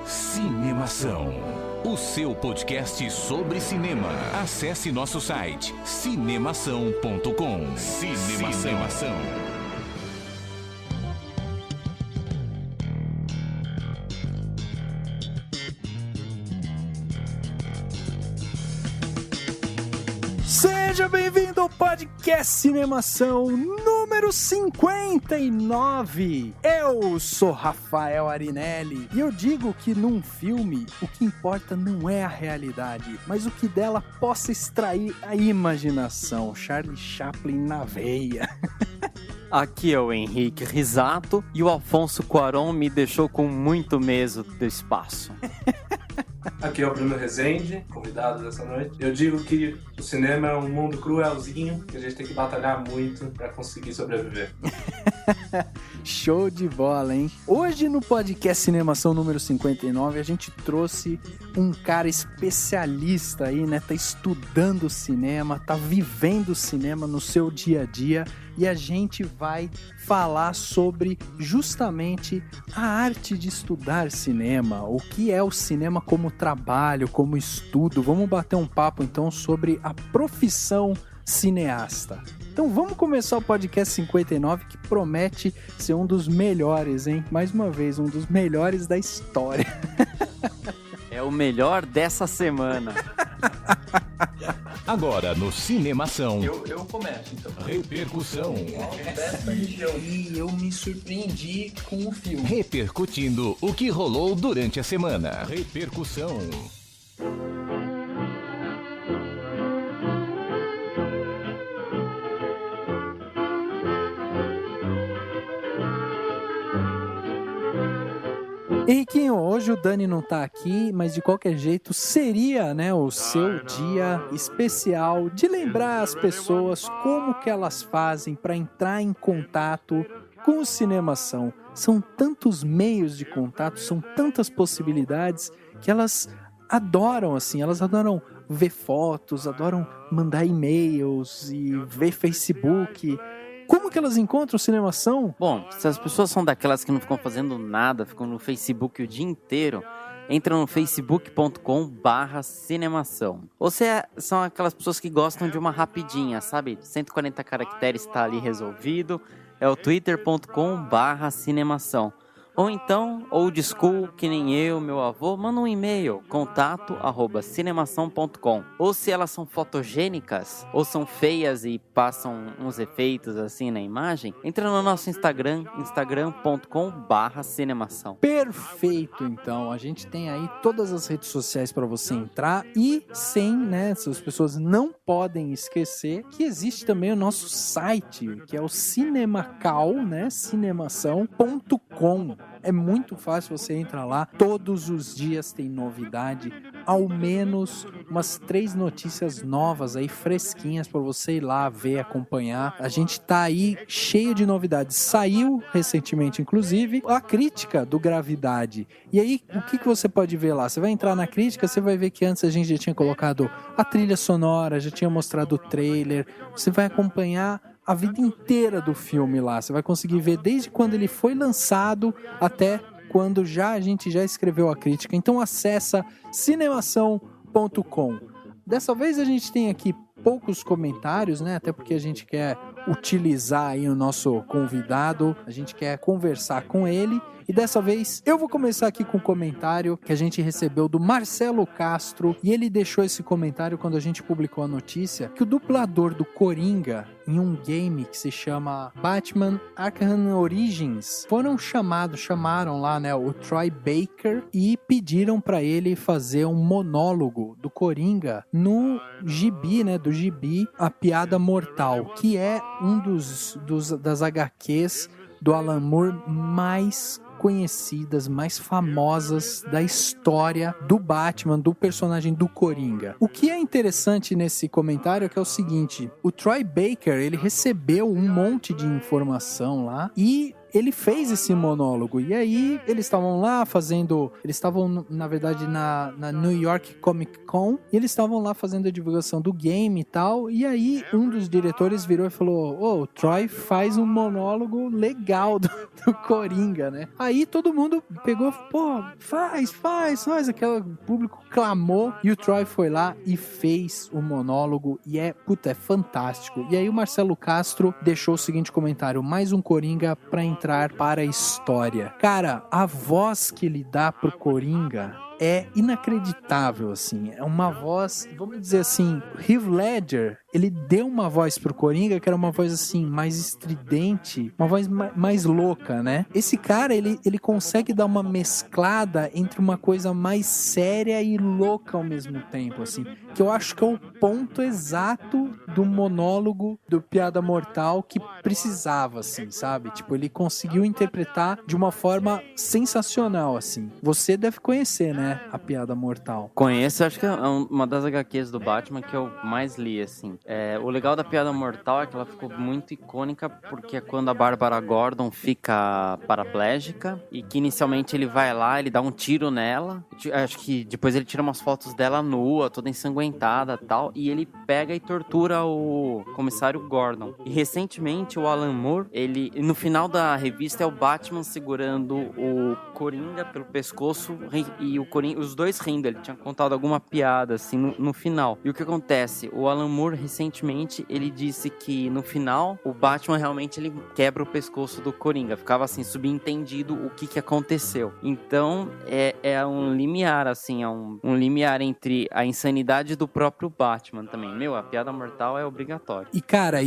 Cinemação, o seu podcast sobre cinema. Acesse nosso site cinemação.com. Cinemação. Seja bem-vindo ao podcast Cinemação número 59. Eu sou Rafael Arinelli e eu digo que num filme o que importa não é a realidade, mas o que dela possa extrair a imaginação. Charlie Chaplin na veia. Aqui é o Henrique Risato e o Alfonso Cuarón me deixou com muito medo do espaço. Aqui é o Bruno Rezende, convidado dessa noite. Eu digo que o cinema é um mundo cruelzinho que a gente tem que batalhar muito para conseguir sobreviver. Show de bola, hein? Hoje no podcast Cinemação número 59 a gente trouxe um cara especialista aí, né? Tá estudando cinema, tá vivendo o cinema no seu dia a dia e a gente vai falar sobre justamente a arte de estudar cinema, o que é o cinema como trabalho, como estudo. Vamos bater um papo então sobre a profissão cineasta. Então vamos começar o podcast 59, que promete ser um dos melhores, hein? Mais uma vez, um dos melhores da história. É o melhor dessa semana. Agora no Cinemação. Eu começo, então. Repercussão. E eu me surpreendi com o filme. Repercutindo o que rolou durante a semana. Repercussão. Henriquinho, hoje o Dani não tá aqui, mas de qualquer jeito seria, né, o seu dia especial de lembrar as pessoas como que elas fazem para entrar em contato com o Cinemação. São tantos meios de contato, são tantas possibilidades que elas adoram, assim, elas adoram ver fotos, adoram mandar e-mails e ver Facebook. Como que elas encontram o Cinemação? Bom, se as pessoas são daquelas que não ficam fazendo nada, ficam no Facebook o dia inteiro, entram no facebook.com/cinemação. Ou seja, são aquelas pessoas que gostam de uma rapidinha, sabe? 140 caracteres está ali resolvido. É o twitter.com/cinemação. Ou então, old school, que nem eu, meu avô, manda um e-mail, contato@cinemação.com. Ou se elas são fotogênicas, ou são feias e passam uns efeitos assim na imagem, entra no nosso Instagram, instagram.com/cinemação. Perfeito, então. A gente tem aí todas as redes sociais para você entrar e sem, né, se as pessoas não podem esquecer que existe também o nosso site, que é o Cinemacal, né, cinemação.com. É muito fácil, você entra lá, todos os dias tem novidade, ao menos umas 3 notícias novas aí, fresquinhas, para você ir lá ver, acompanhar. A gente tá aí cheio de novidades. Saiu recentemente, inclusive, a crítica do Gravidade. E aí, o que você pode ver lá? Você vai entrar na crítica, você vai ver que antes a gente já tinha colocado a trilha sonora, já tinha mostrado o trailer, você vai acompanhar a vida inteira do filme lá. Você vai conseguir ver desde quando ele foi lançado até quando a gente já escreveu a crítica. Então acessa cinemação.com. Dessa vez a gente tem aqui poucos comentários, né? Até porque a gente quer utilizar aí o nosso convidado, a gente quer conversar com ele. E dessa vez eu vou começar aqui com um comentário que a gente recebeu do Marcelo Castro, e ele deixou esse comentário quando a gente publicou a notícia que o dublador do Coringa em um game que se chama Batman Arkham Origins chamaram lá, né, o Troy Baker, e pediram para ele fazer um monólogo do Coringa no gibi, né, do gibi A Piada Mortal, que é um das HQs do Alan Moore mais conhecidas, mais famosas da história do Batman, do personagem do Coringa. O que é interessante nesse comentário é que é o seguinte: o Troy Baker, ele recebeu um monte de informação lá e ele fez esse monólogo. E aí, eles estavam lá fazendo... Eles estavam, na verdade, na New York Comic Con. E eles estavam lá fazendo a divulgação do game e tal. E aí, um dos diretores virou e falou: o Troy faz um monólogo legal do Coringa, né? Aí, todo mundo pegou, pô, faz. Aquele público clamou. E o Troy foi lá e fez o monólogo. E é fantástico. E aí, o Marcelo Castro deixou o seguinte comentário: mais um Coringa pra entrar para a história. Cara, a voz que ele dá pro Coringa é inacreditável, assim. É uma voz, vamos dizer assim, Heath Ledger, ele deu uma voz pro Coringa que era uma voz, assim, mais estridente, uma voz mais louca, né? Esse cara, ele consegue dar uma mesclada entre uma coisa mais séria e louca ao mesmo tempo, assim, que eu acho que é o ponto exato do monólogo do Piada Mortal que precisava, assim, sabe? Tipo, ele conseguiu interpretar de uma forma sensacional, assim. Você deve conhecer, né? A Piada Mortal. Conheço, acho que é uma das HQs do Batman que eu mais li, assim. O legal da Piada Mortal é que ela ficou muito icônica porque é quando a Bárbara Gordon fica paraplégica e que inicialmente ele vai lá, ele dá um tiro nela, acho que depois ele tira umas fotos dela nua, toda ensanguentada e tal, e ele pega e tortura o comissário Gordon. E recentemente o Alan Moore, ele, no final da revista, é o Batman segurando o Coringa pelo pescoço e o Coringa, os dois rindo. Ele tinha contado alguma piada assim no final. E o que acontece? O Alan Moore recentemente ele disse que no final o Batman realmente ele quebra o pescoço do Coringa. Ficava assim subentendido o que aconteceu. Então é um limiar assim, é um limiar entre a insanidade do próprio Batman também. A Piada Mortal é obrigatória. E cara,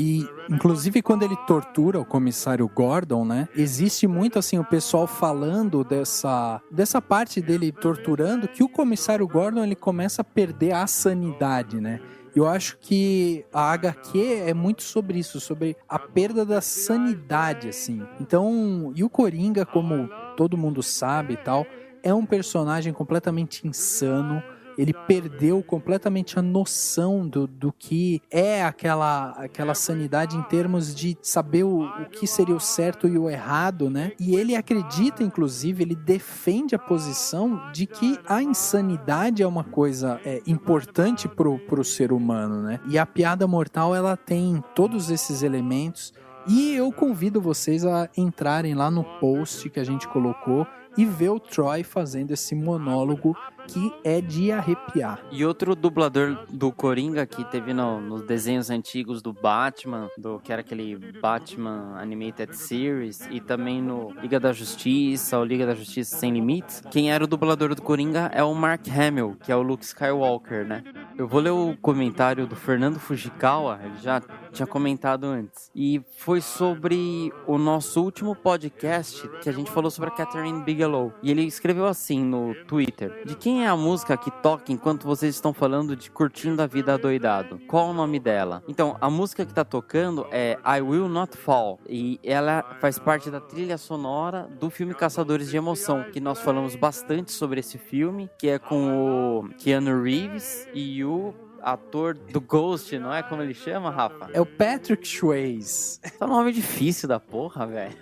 inclusive quando ele tortura o comissário Gordon, né? Existe muito assim o pessoal falando dessa parte dele torturando, que o comissário Gordon ele começa a perder a sanidade, né? Eu acho que a HQ é muito sobre isso, sobre a perda da sanidade, assim. Então, e o Coringa, como todo mundo sabe e tal, é um personagem completamente insano. Ele perdeu completamente a noção do que é aquela sanidade em termos de saber o que seria o certo e o errado, né? E ele acredita, inclusive, ele defende a posição de que a insanidade é uma coisa importante pro ser humano, né? E a Piada Mortal, ela tem todos esses elementos. E eu convido vocês a entrarem lá no post que a gente colocou e ver o Troy fazendo esse monólogo que é de arrepiar. E outro dublador do Coringa que teve nos desenhos antigos do Batman, que era aquele Batman Animated Series, e também no Liga da Justiça, ou Liga da Justiça Sem Limites, quem era o dublador do Coringa é o Mark Hamill, que é o Luke Skywalker, né? Eu vou ler o comentário do Fernando Fujikawa, ele já tinha comentado antes, e foi sobre o nosso último podcast que a gente falou sobre a Catherine Bigelow, e ele escreveu assim no Twitter: de quem é a música que toca enquanto vocês estão falando de curtindo a vida adoidado? Qual o nome dela? Então, a música que tá tocando é I Will Not Fall, e ela faz parte da trilha sonora do filme Caçadores de Emoção, que nós falamos bastante sobre esse filme, que é com o Keanu Reeves e o ator do Ghost, não é como ele chama, Rafa? É o Patrick Swayze. É um nome difícil da porra, velho.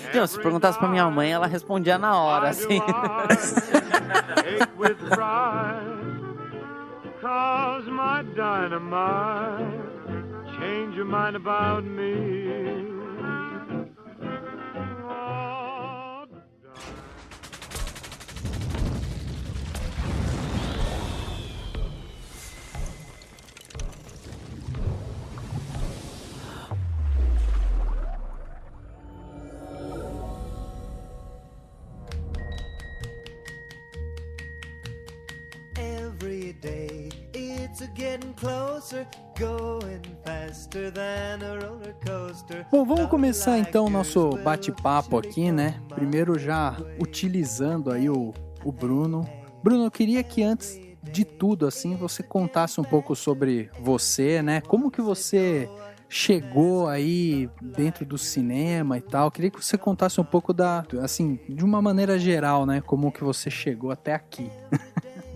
Então, se perguntasse pra minha mãe, ela respondia na hora, assim. Cause my dynamite change your mind about me. Every day it's getting closer, going faster than a roller coaster. Bom, vamos começar então o nosso bate-papo aqui, né? Primeiro já utilizando aí o Bruno. Bruno, eu queria que antes de tudo, assim, você contasse um pouco sobre você, né? Como que você chegou aí dentro do cinema e tal. Eu queria que você contasse um pouco assim, de uma maneira geral, né? Como que você chegou até aqui.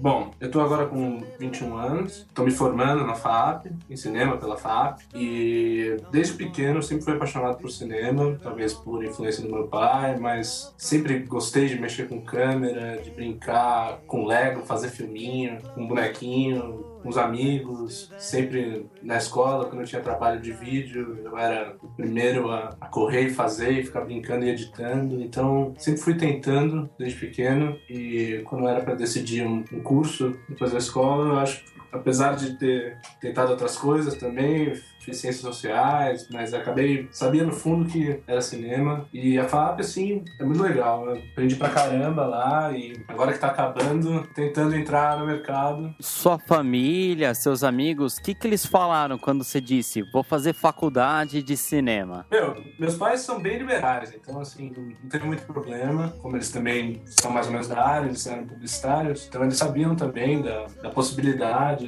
Bom, eu tô agora com 21 anos, tô me formando na FAAP, em cinema pela FAAP, e desde pequeno eu sempre fui apaixonado por cinema, talvez por influência do meu pai, mas sempre gostei de mexer com câmera, de brincar com Lego, fazer filminho, com bonequinho, com os amigos, sempre na escola, quando eu tinha trabalho de vídeo, eu era o primeiro a correr e fazer, e ficar brincando e editando, então sempre fui tentando desde pequeno, e quando era para decidir um curso depois da escola, eu acho que apesar de ter tentado outras coisas também, fiz ciências sociais, mas sabia no fundo que era cinema. E a FAAP, assim, é muito legal. Eu aprendi pra caramba lá e agora que tá acabando, tentando entrar no mercado. Sua família, seus amigos, o que eles falaram quando você disse, vou fazer faculdade de cinema? Meus pais são bem liberais, então, assim, não teve muito problema. Como eles também são mais ou menos da área, eles eram publicitários, então eles sabiam também da possibilidade,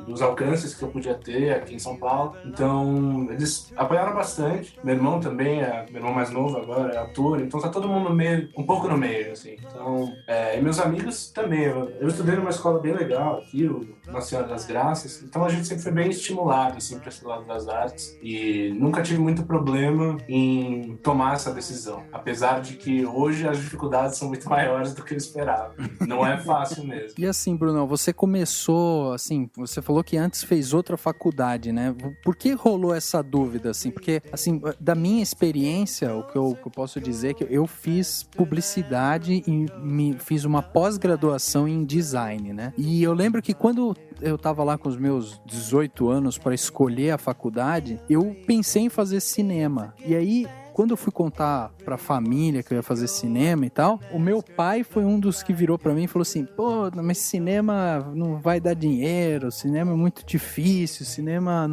dos alcances que eu podia ter aqui em São Paulo. Então, eles apoiaram bastante. Meu irmão também, meu irmão mais novo agora, é ator, então tá todo mundo no meio, um pouco no meio, assim. Então, e meus amigos também. Eu estudei numa escola bem legal aqui, o Nossa Senhora das Graças, então a gente sempre foi bem estimulado, assim, pra esse lado das artes. E nunca tive muito problema em tomar essa decisão. Apesar de que hoje as dificuldades são muito maiores do que eu esperava. Não é fácil mesmo. E assim, Bruno, você começou, assim, você falou que antes fez outra faculdade, né? Por que rolou essa dúvida, assim? Porque, assim, da minha experiência, o que eu posso dizer é que eu fiz publicidade e fiz uma pós-graduação em design, né? E eu lembro que quando eu tava lá com os meus 18 anos para escolher a faculdade, eu pensei em fazer cinema. E aí, quando eu fui contar pra família que eu ia fazer cinema e tal, o meu pai foi um dos que virou pra mim e falou assim, pô, mas cinema não vai dar dinheiro, cinema é muito difícil, cinema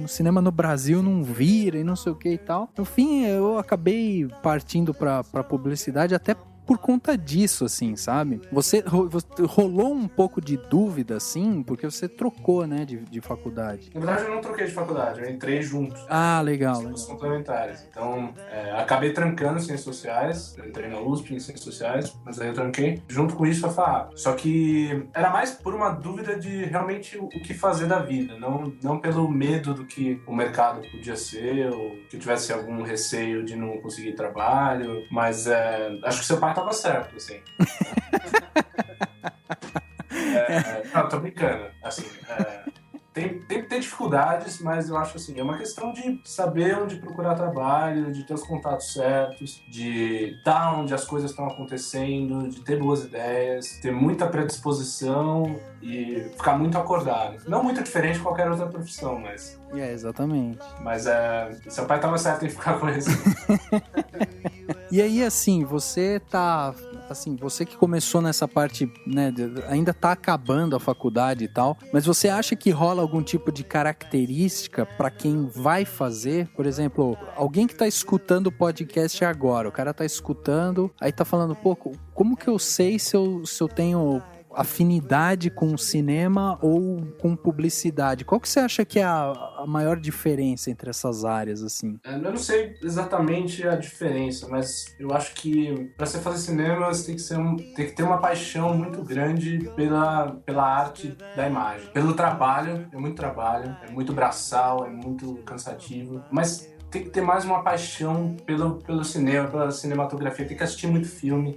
cinema no Brasil não vira e não sei o que e tal. No fim, eu acabei partindo pra publicidade até por conta disso, assim, sabe? Você rolou um pouco de dúvida, assim, porque você trocou, né, de faculdade. Na verdade, eu não troquei de faculdade, eu entrei junto. Ah, legal. Os complementares. Então, acabei trancando Ciências Sociais, eu entrei na USP em Ciências Sociais, mas aí eu tranquei, junto com isso a FAAP. Só que era mais por uma dúvida de realmente o que fazer da vida, não pelo medo do que o mercado podia ser, ou que eu tivesse algum receio de não conseguir trabalho, mas acho que seu pai tava certo, assim. Não, tô brincando. Assim, tem dificuldades, mas eu acho assim, é uma questão de saber onde procurar trabalho, de ter os contatos certos, de estar onde as coisas estão acontecendo, de ter boas ideias, ter muita predisposição e ficar muito acordado. Não muito diferente de qualquer outra profissão, mas... exatamente. Mas seu pai estava certo em ficar com isso. E aí, assim, você que começou nessa parte, né, ainda tá acabando a faculdade e tal, mas você acha que rola algum tipo de característica para quem vai fazer? Por exemplo, alguém que tá escutando o podcast agora, o cara tá escutando, aí tá falando, pô, como que eu sei se eu tenho afinidade com cinema ou com publicidade? Qual que você acha que é a maior diferença entre essas áreas, assim? Eu não sei exatamente a diferença, mas eu acho que para você fazer cinema você tem que ter uma paixão muito grande pela arte da imagem. Pelo trabalho, é muito braçal, é muito cansativo, mas tem que ter mais uma paixão pelo cinema, pela cinematografia, tem que assistir muito filme,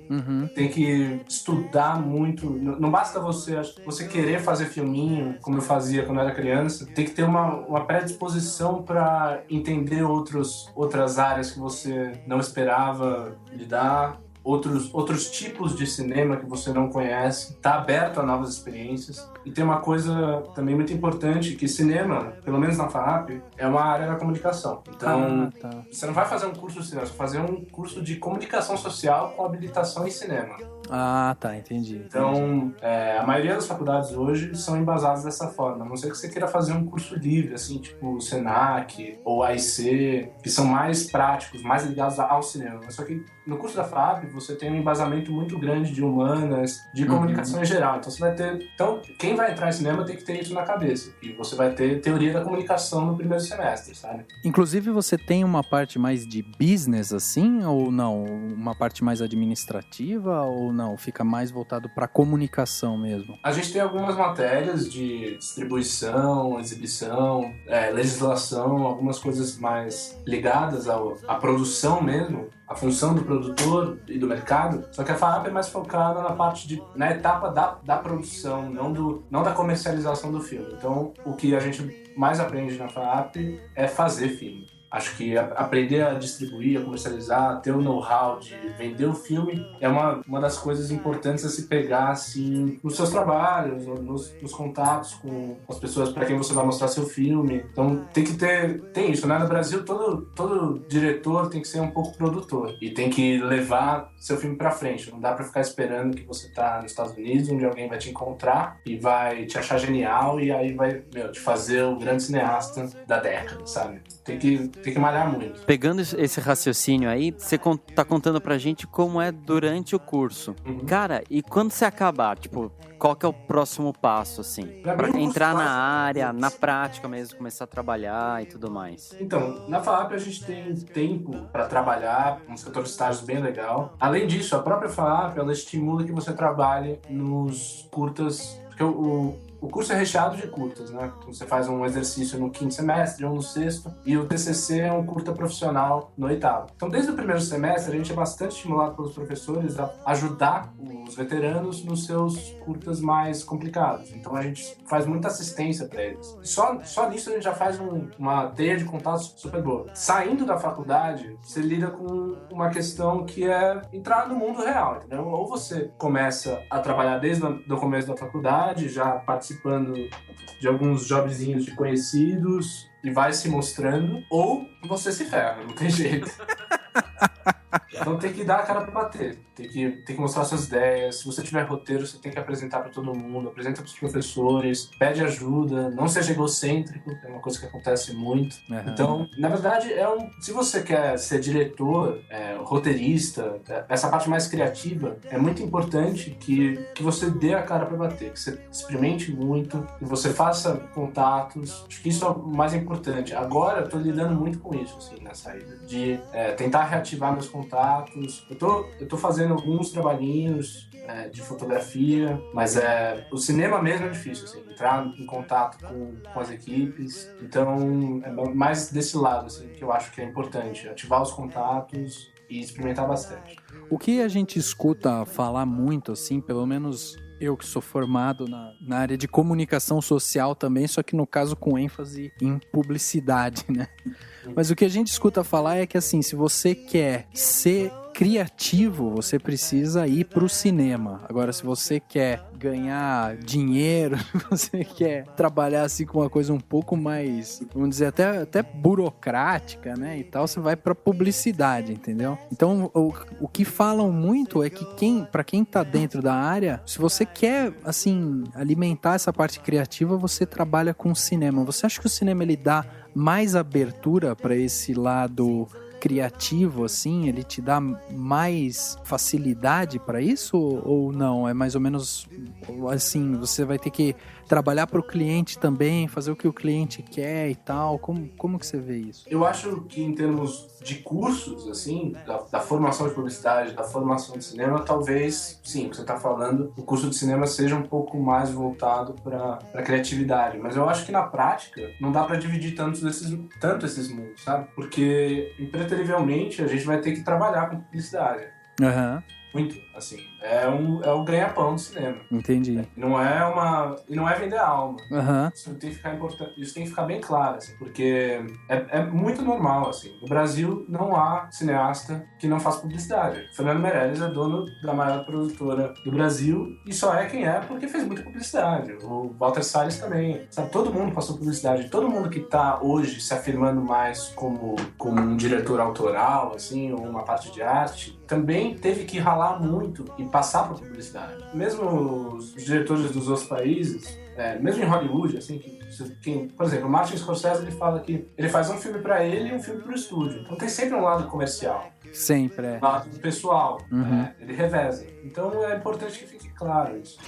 tem que estudar muito, não basta você querer fazer filminho, como eu fazia quando eu era criança, tem que ter uma predisposição para entender outras áreas que você não esperava lidar, outros tipos de cinema que você não conhece, tá aberto a novas experiências. E tem uma coisa também muito importante, que cinema, pelo menos na FAAP, é uma área da comunicação. Então, você não vai fazer um curso de cinema, você vai fazer um curso de comunicação social com habilitação em cinema. Ah, tá, entendi. Então, a maioria das faculdades hoje são embasadas dessa forma. A não ser que você queira fazer um curso livre, assim, tipo o Senac ou AIC, que são mais práticos, mais ligados ao cinema. Só que no curso da FAAP, você tem um embasamento muito grande de humanas, de comunicação em geral. Então, você vai ter... Então, quem vai entrar em cinema tem que ter isso na cabeça. E você vai ter teoria da comunicação no primeiro semestre, sabe? Inclusive, você tem uma parte mais de business, assim, ou não? Uma parte mais administrativa, ou ou não? Fica mais voltado para comunicação mesmo? A gente tem algumas matérias de distribuição, exibição, legislação, algumas coisas mais ligadas à produção mesmo, a função do produtor e do mercado, só que a FAAP é mais focada na etapa da produção, não da comercialização do filme. Então, o que a gente mais aprende na FAAP é fazer filme. Acho que aprender a distribuir, a comercializar, ter o know-how de vender o filme é uma das coisas importantes a se pegar assim, nos seus trabalhos, nos contatos com as pessoas para quem você vai mostrar seu filme. Então tem isso, né? No Brasil, todo diretor tem que ser um pouco produtor e tem que levar seu filme para frente. Não dá para ficar esperando que você tá nos Estados Unidos, onde alguém vai te encontrar e vai te achar genial e aí vai te fazer o grande cineasta da década, sabe? Tem que malhar muito. Pegando esse raciocínio aí, você tá contando pra gente como é durante o curso. Uhum. Cara, e quando você acabar, tipo, qual que é o próximo passo, assim? Pra entrar na área, na prática mesmo, começar a trabalhar e tudo mais. Então, na FAAP a gente tem tempo para trabalhar, um setor de estágios bem legal. Além disso, a própria FAAP, ela estimula que você trabalhe nos curtas, porque o curso é recheado de curtas, né? Então você faz um exercício no 5º semestre ou no 6º, e o TCC é um curta profissional no 8º. Então, desde o 1º semestre, a gente é bastante estimulado pelos professores a ajudar os veteranos nos seus curtas mais complicados. Então, a gente faz muita assistência para eles. Só nisso a gente já faz uma teia de contatos super boa. Saindo da faculdade, você lida com uma questão que é entrar no mundo real, entendeu? Ou você começa a trabalhar desde o começo da faculdade, já participando de alguns jobzinhos de conhecidos e vai se mostrando, ou você se ferra, não tem jeito. Então tem que dar a cara pra bater, tem que mostrar suas ideias. Se você tiver roteiro, você tem que apresentar pra todo mundo, apresenta pros professores, pede ajuda, não seja egocêntrico, é uma coisa que acontece muito. Uhum. Então, na verdade, se você quer ser diretor, roteirista, essa parte mais criativa, é muito importante que você dê a cara pra bater, que você experimente muito, que você faça contatos. Acho que isso é o mais importante. Agora eu tô lidando muito com isso, assim, na saída, de tentar reativar meus contatos. Eu tô fazendo alguns trabalhinhos de fotografia, mas o cinema mesmo é difícil, assim, entrar em contato com as equipes. Então, é mais desse lado, assim, que eu acho que é importante, ativar os contatos e experimentar bastante. O que a gente escuta falar muito, assim, pelo menos eu que sou formado na área de comunicação social também, só que no caso com ênfase em publicidade, né? Mas o que a gente escuta falar é que, assim, se você quer ser criativo, você precisa ir pro cinema. Agora, se você quer ganhar dinheiro, você quer trabalhar assim com uma coisa um pouco mais, vamos dizer, até burocrática, né, e tal, você vai pra publicidade, entendeu? Então, o que falam muito é que pra quem tá dentro da área, se você quer, assim, alimentar essa parte criativa, você trabalha com cinema. Você acha que o cinema, ele dá mais abertura para esse lado criativo, assim? Ele te dá mais facilidade para isso ou não? É mais ou menos assim, você vai ter que trabalhar para o cliente também, fazer o que o cliente quer e tal. Como que você vê isso? Eu acho que em termos de cursos, assim, da formação de publicidade, da formação de cinema, talvez, sim, o que você está falando, o curso de cinema seja um pouco mais voltado para a criatividade. Mas eu acho que na prática não dá para dividir tanto esses mundos, sabe? Porque, impreterivelmente, a gente vai ter que trabalhar com publicidade. Aham. Muito, assim. É o ganha-pão do cinema. Entendi. Não é vender a alma. Aham. Isso tem que ficar importante, isso tem que ficar bem claro, assim, porque é muito normal, assim. No Brasil não há cineasta que não faça publicidade. Fernando Meirelles é dono da maior produtora do Brasil e só é quem é porque fez muita publicidade. O Walter Salles também. Sabe, todo mundo passou publicidade. Todo mundo que tá hoje se afirmando mais como um diretor autoral, assim, ou uma parte de arte, também teve que ralar muito e passar por publicidade. Mesmo os diretores dos outros países, mesmo em Hollywood, assim, por exemplo, o Martin Scorsese, ele fala que ele faz um filme pra ele e um filme pro estúdio. Então tem sempre um lado comercial. Sempre, Um lado pessoal. Uhum. Ele reveza. Então é importante que fique claro isso.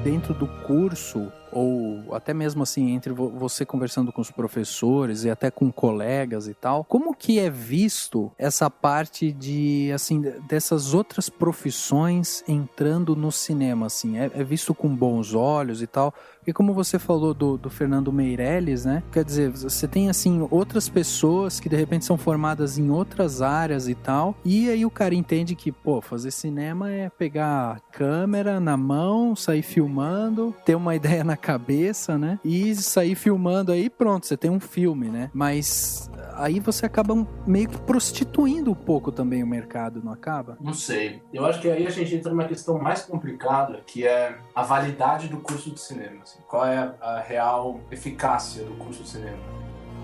dentro do curso, ou até mesmo assim, entre você conversando com os professores e até com colegas e tal, como que é visto essa parte de, assim, dessas outras profissões entrando no cinema, assim? É visto com bons olhos e tal? Porque como você falou do Fernando Meirelles, né? Quer dizer, você tem, assim, outras pessoas que de repente são formadas em outras áreas e tal, e aí o cara entende que, pô, fazer cinema é pegar a câmera na mão, sair filmando, ter uma ideia na cabeça, né? E sair filmando aí, pronto, você tem um filme, né? Mas aí você acaba meio que prostituindo um pouco também o mercado, não acaba? Não sei. Eu acho que aí a gente entra numa questão mais complicada, que é a validade do curso de cinema. Assim. Qual é a real eficácia do curso de cinema?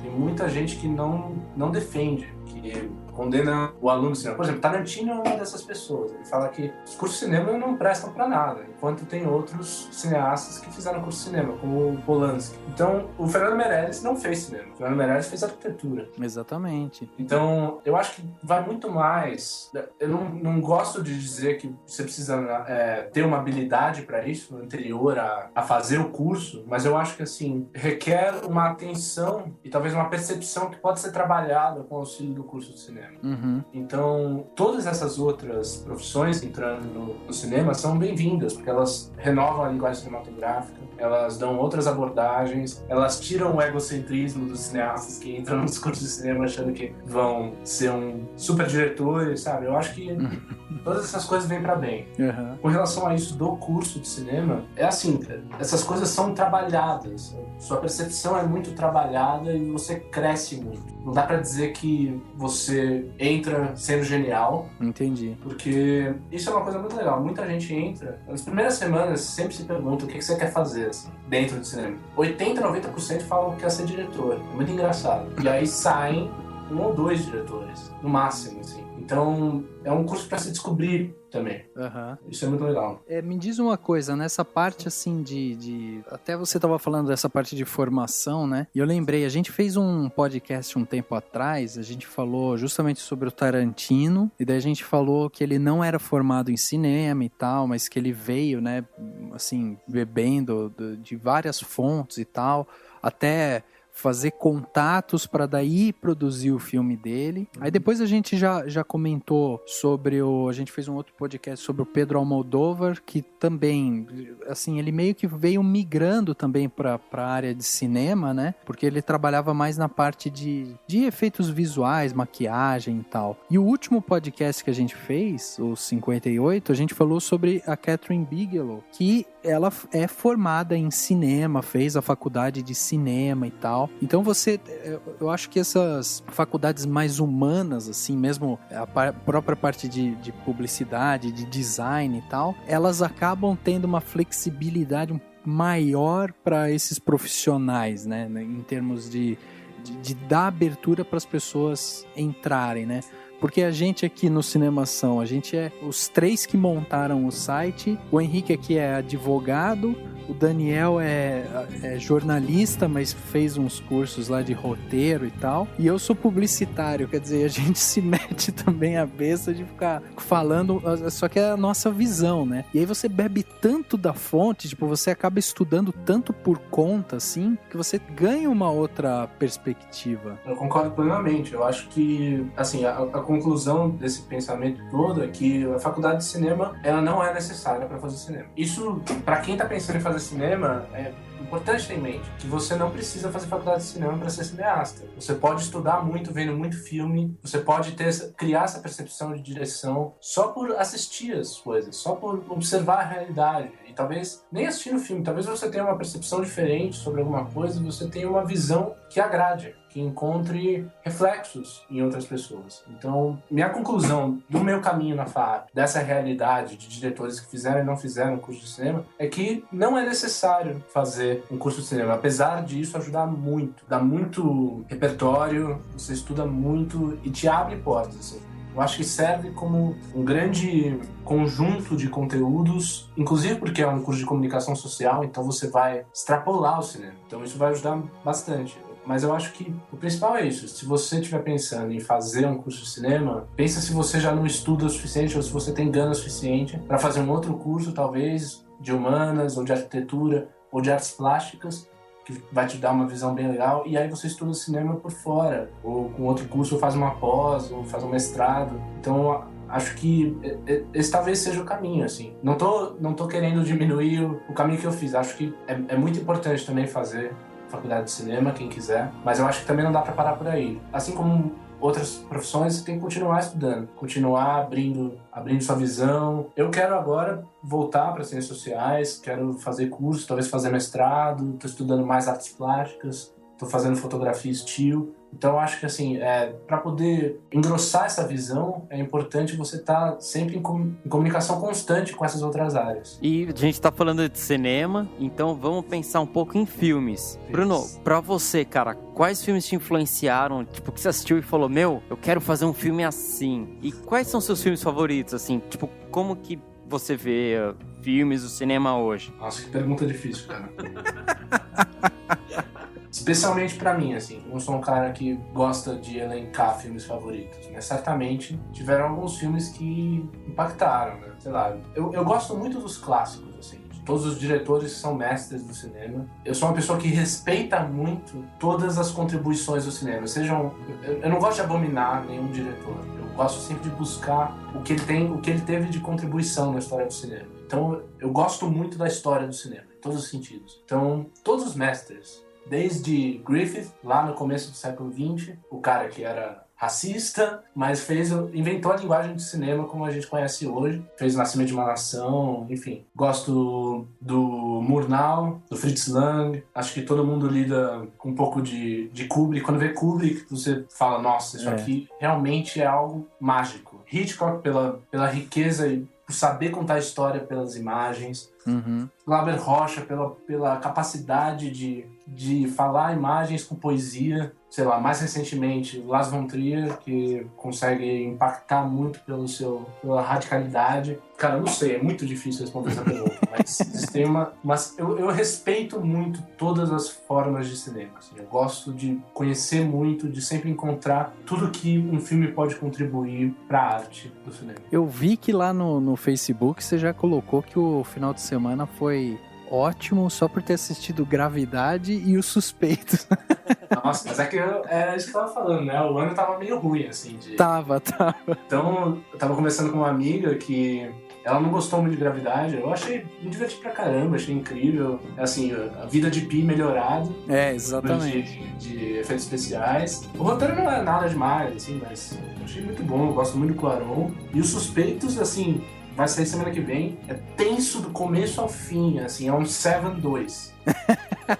Tem muita gente que não defende, que condena o aluno de cinema. Por exemplo, Tarantino é uma dessas pessoas. Ele fala que os cursos de cinema não prestam para nada, enquanto tem outros cineastas que fizeram curso de cinema, como o Polanski. Então, o Fernando Meirelles não fez cinema. O Fernando Meirelles fez arquitetura. Exatamente. Então, eu acho que vai muito mais... Eu não gosto de dizer que você precisa ter uma habilidade para isso, anterior a fazer o curso, mas eu acho que, assim, requer uma atenção e talvez uma percepção que pode ser trabalhada com o auxílio do curso de cinema. Uhum. Então, todas essas outras profissões entrando no cinema são bem-vindas, porque elas renovam a linguagem cinematográfica, elas dão outras abordagens, elas tiram o egocentrismo dos cineastas que entram nos cursos de cinema achando que vão ser um super diretor, sabe? Eu acho que todas essas coisas vêm para bem. Uhum. Com relação a isso do curso de cinema, é assim, essas coisas são trabalhadas, sua percepção é muito trabalhada e você cresce muito. Não dá pra dizer que você entra sendo genial. Entendi. Porque isso é uma coisa muito legal. Muita gente entra, nas primeiras semanas sempre se pergunta o que você quer fazer assim, dentro do cinema. 80, 90% falam que quer ser diretor. É muito engraçado. E aí saem 1 ou 2 diretores, no máximo, assim. Então, é um curso para se descobrir também. Uhum. Isso é muito legal. Me diz uma coisa, nessa parte assim de... Até você estava falando dessa parte de formação, né? E eu lembrei, a gente fez um podcast um tempo atrás, a gente falou justamente sobre o Tarantino, e daí a gente falou que ele não era formado em cinema e tal, mas que ele veio, né, assim, bebendo de várias fontes e tal, até fazer contatos para daí produzir o filme dele. Aí depois a gente já comentou sobre a gente fez um outro podcast sobre o Pedro Almodóvar, que também, assim, ele meio que veio migrando também para a área de cinema, né? Porque ele trabalhava mais na parte de efeitos visuais, maquiagem e tal. E o último podcast que a gente fez, o 58, a gente falou sobre a Catherine Bigelow, que ela é formada em cinema, fez a faculdade de cinema e tal. Então eu acho que essas faculdades mais humanas, assim, mesmo a própria parte de publicidade, de design e tal, elas acabam tendo uma flexibilidade maior para esses profissionais, né? Em termos de dar abertura para as pessoas entrarem, né? Porque a gente aqui no Cinemação, a gente é os 3 que montaram o site. O Henrique aqui é advogado, o Daniel é jornalista, mas fez uns cursos lá de roteiro e tal. E eu sou publicitário, quer dizer, a gente se mete também a besta de ficar falando, só que é a nossa visão, né? E aí você bebe tanto da fonte, tipo, você acaba estudando tanto por conta, assim, que você ganha uma outra perspectiva. Eu concordo plenamente. Eu acho que, assim, a conclusão desse pensamento todo é que a faculdade de cinema, ela não é necessária para fazer cinema. Isso, para quem tá pensando em fazer cinema, é importante ter em mente que você não precisa fazer faculdade de cinema para ser cineasta. Você pode estudar muito, vendo muito filme, você pode criar essa percepção de direção só por assistir as coisas, só por observar a realidade. E talvez nem assistindo o filme, talvez você tenha uma percepção diferente sobre alguma coisa e você tenha uma visão que agrade, que encontre reflexos em outras pessoas. Então, minha conclusão do meu caminho na FAP, dessa realidade de diretores que fizeram e não fizeram curso de cinema, é que não é necessário fazer um curso de cinema. Apesar disso, ajudar muito. Dá muito repertório, você estuda muito e te abre portas, assim. Eu acho que serve como um grande conjunto de conteúdos, inclusive porque é um curso de comunicação social, então você vai extrapolar o cinema. Então isso vai ajudar bastante. Mas eu acho que o principal é isso. Se você estiver pensando em fazer um curso de cinema, pensa se você já não estuda o suficiente ou se você tem gana o suficiente para fazer um outro curso, talvez de humanas, ou de arquitetura, ou de artes plásticas, que vai te dar uma visão bem legal, e aí você estuda cinema por fora, ou com outro curso, ou faz uma pós, ou faz um mestrado. Então, acho que esse talvez seja o caminho, assim. Não tô querendo diminuir o caminho que eu fiz. Acho que é muito importante também fazer faculdade de cinema, quem quiser, mas eu acho que também não dá para parar por aí. Assim como outras profissões, você tem que continuar estudando, continuar abrindo sua visão. Eu quero agora voltar para ciências sociais, quero fazer curso, talvez fazer mestrado, estou estudando mais artes plásticas, estou fazendo fotografia estilo. Então, eu acho que, assim, para poder engrossar essa visão, é importante você estar sempre em comunicação constante com essas outras áreas. E a gente tá falando de cinema, então vamos pensar um pouco em filmes. Bruno, pra você, cara, quais filmes te influenciaram? Tipo, que você assistiu e falou, meu, eu quero fazer um filme assim. E quais são seus filmes favoritos, assim? Tipo, como que você vê filmes do cinema hoje? Nossa, que pergunta difícil, cara. Especialmente pra mim, assim, não sou um cara que gosta de elencar filmes favoritos, mas certamente tiveram alguns filmes que impactaram, né? Sei lá, eu gosto muito dos clássicos, assim, de todos os diretores que são mestres do cinema. Eu sou uma pessoa que respeita muito todas as contribuições do cinema, eu não gosto de abominar nenhum diretor, eu gosto sempre de buscar o que ele teve de contribuição na história do cinema. Então, eu gosto muito da história do cinema, em todos os sentidos. Então, todos os mestres, desde Griffith, lá no começo do século XX, o cara que era racista, mas inventou a linguagem de cinema como a gente conhece hoje, fez O Nascimento de uma Nação, enfim. Gosto do Murnau, do Fritz Lang, acho que todo mundo lida com um pouco de Kubrick. Quando vê Kubrick, você fala, nossa, isso aqui realmente é algo mágico. Hitchcock, pela riqueza e por saber contar a história pelas imagens. Glauber Rocha, pela capacidade de falar imagens com poesia. Sei lá, mais recentemente, Lars von Trier, que consegue impactar muito pela radicalidade. Cara, eu não sei, é muito difícil responder essa pergunta, mas eu respeito muito todas as formas de cinema. Assim, eu gosto de conhecer muito, de sempre encontrar tudo que um filme pode contribuir para a arte do cinema. Eu vi que lá no Facebook você já colocou que o final de semana foi ótimo só por ter assistido Gravidade e Os Suspeitos. Nossa, mas é que era isso que eu tava falando, né? O ano tava meio ruim, assim. Tava. Então, eu tava conversando com uma amiga que ela não gostou muito de Gravidade. Eu me diverti pra caramba, achei incrível. Assim, a vida de Pi melhorado. Exatamente. De efeitos especiais. O roteiro não é nada demais, assim, mas eu achei muito bom. Eu gosto muito do Cuarón. E Os Suspeitos, assim, vai sair semana que vem. É tenso do começo ao fim, assim, é um 7-2.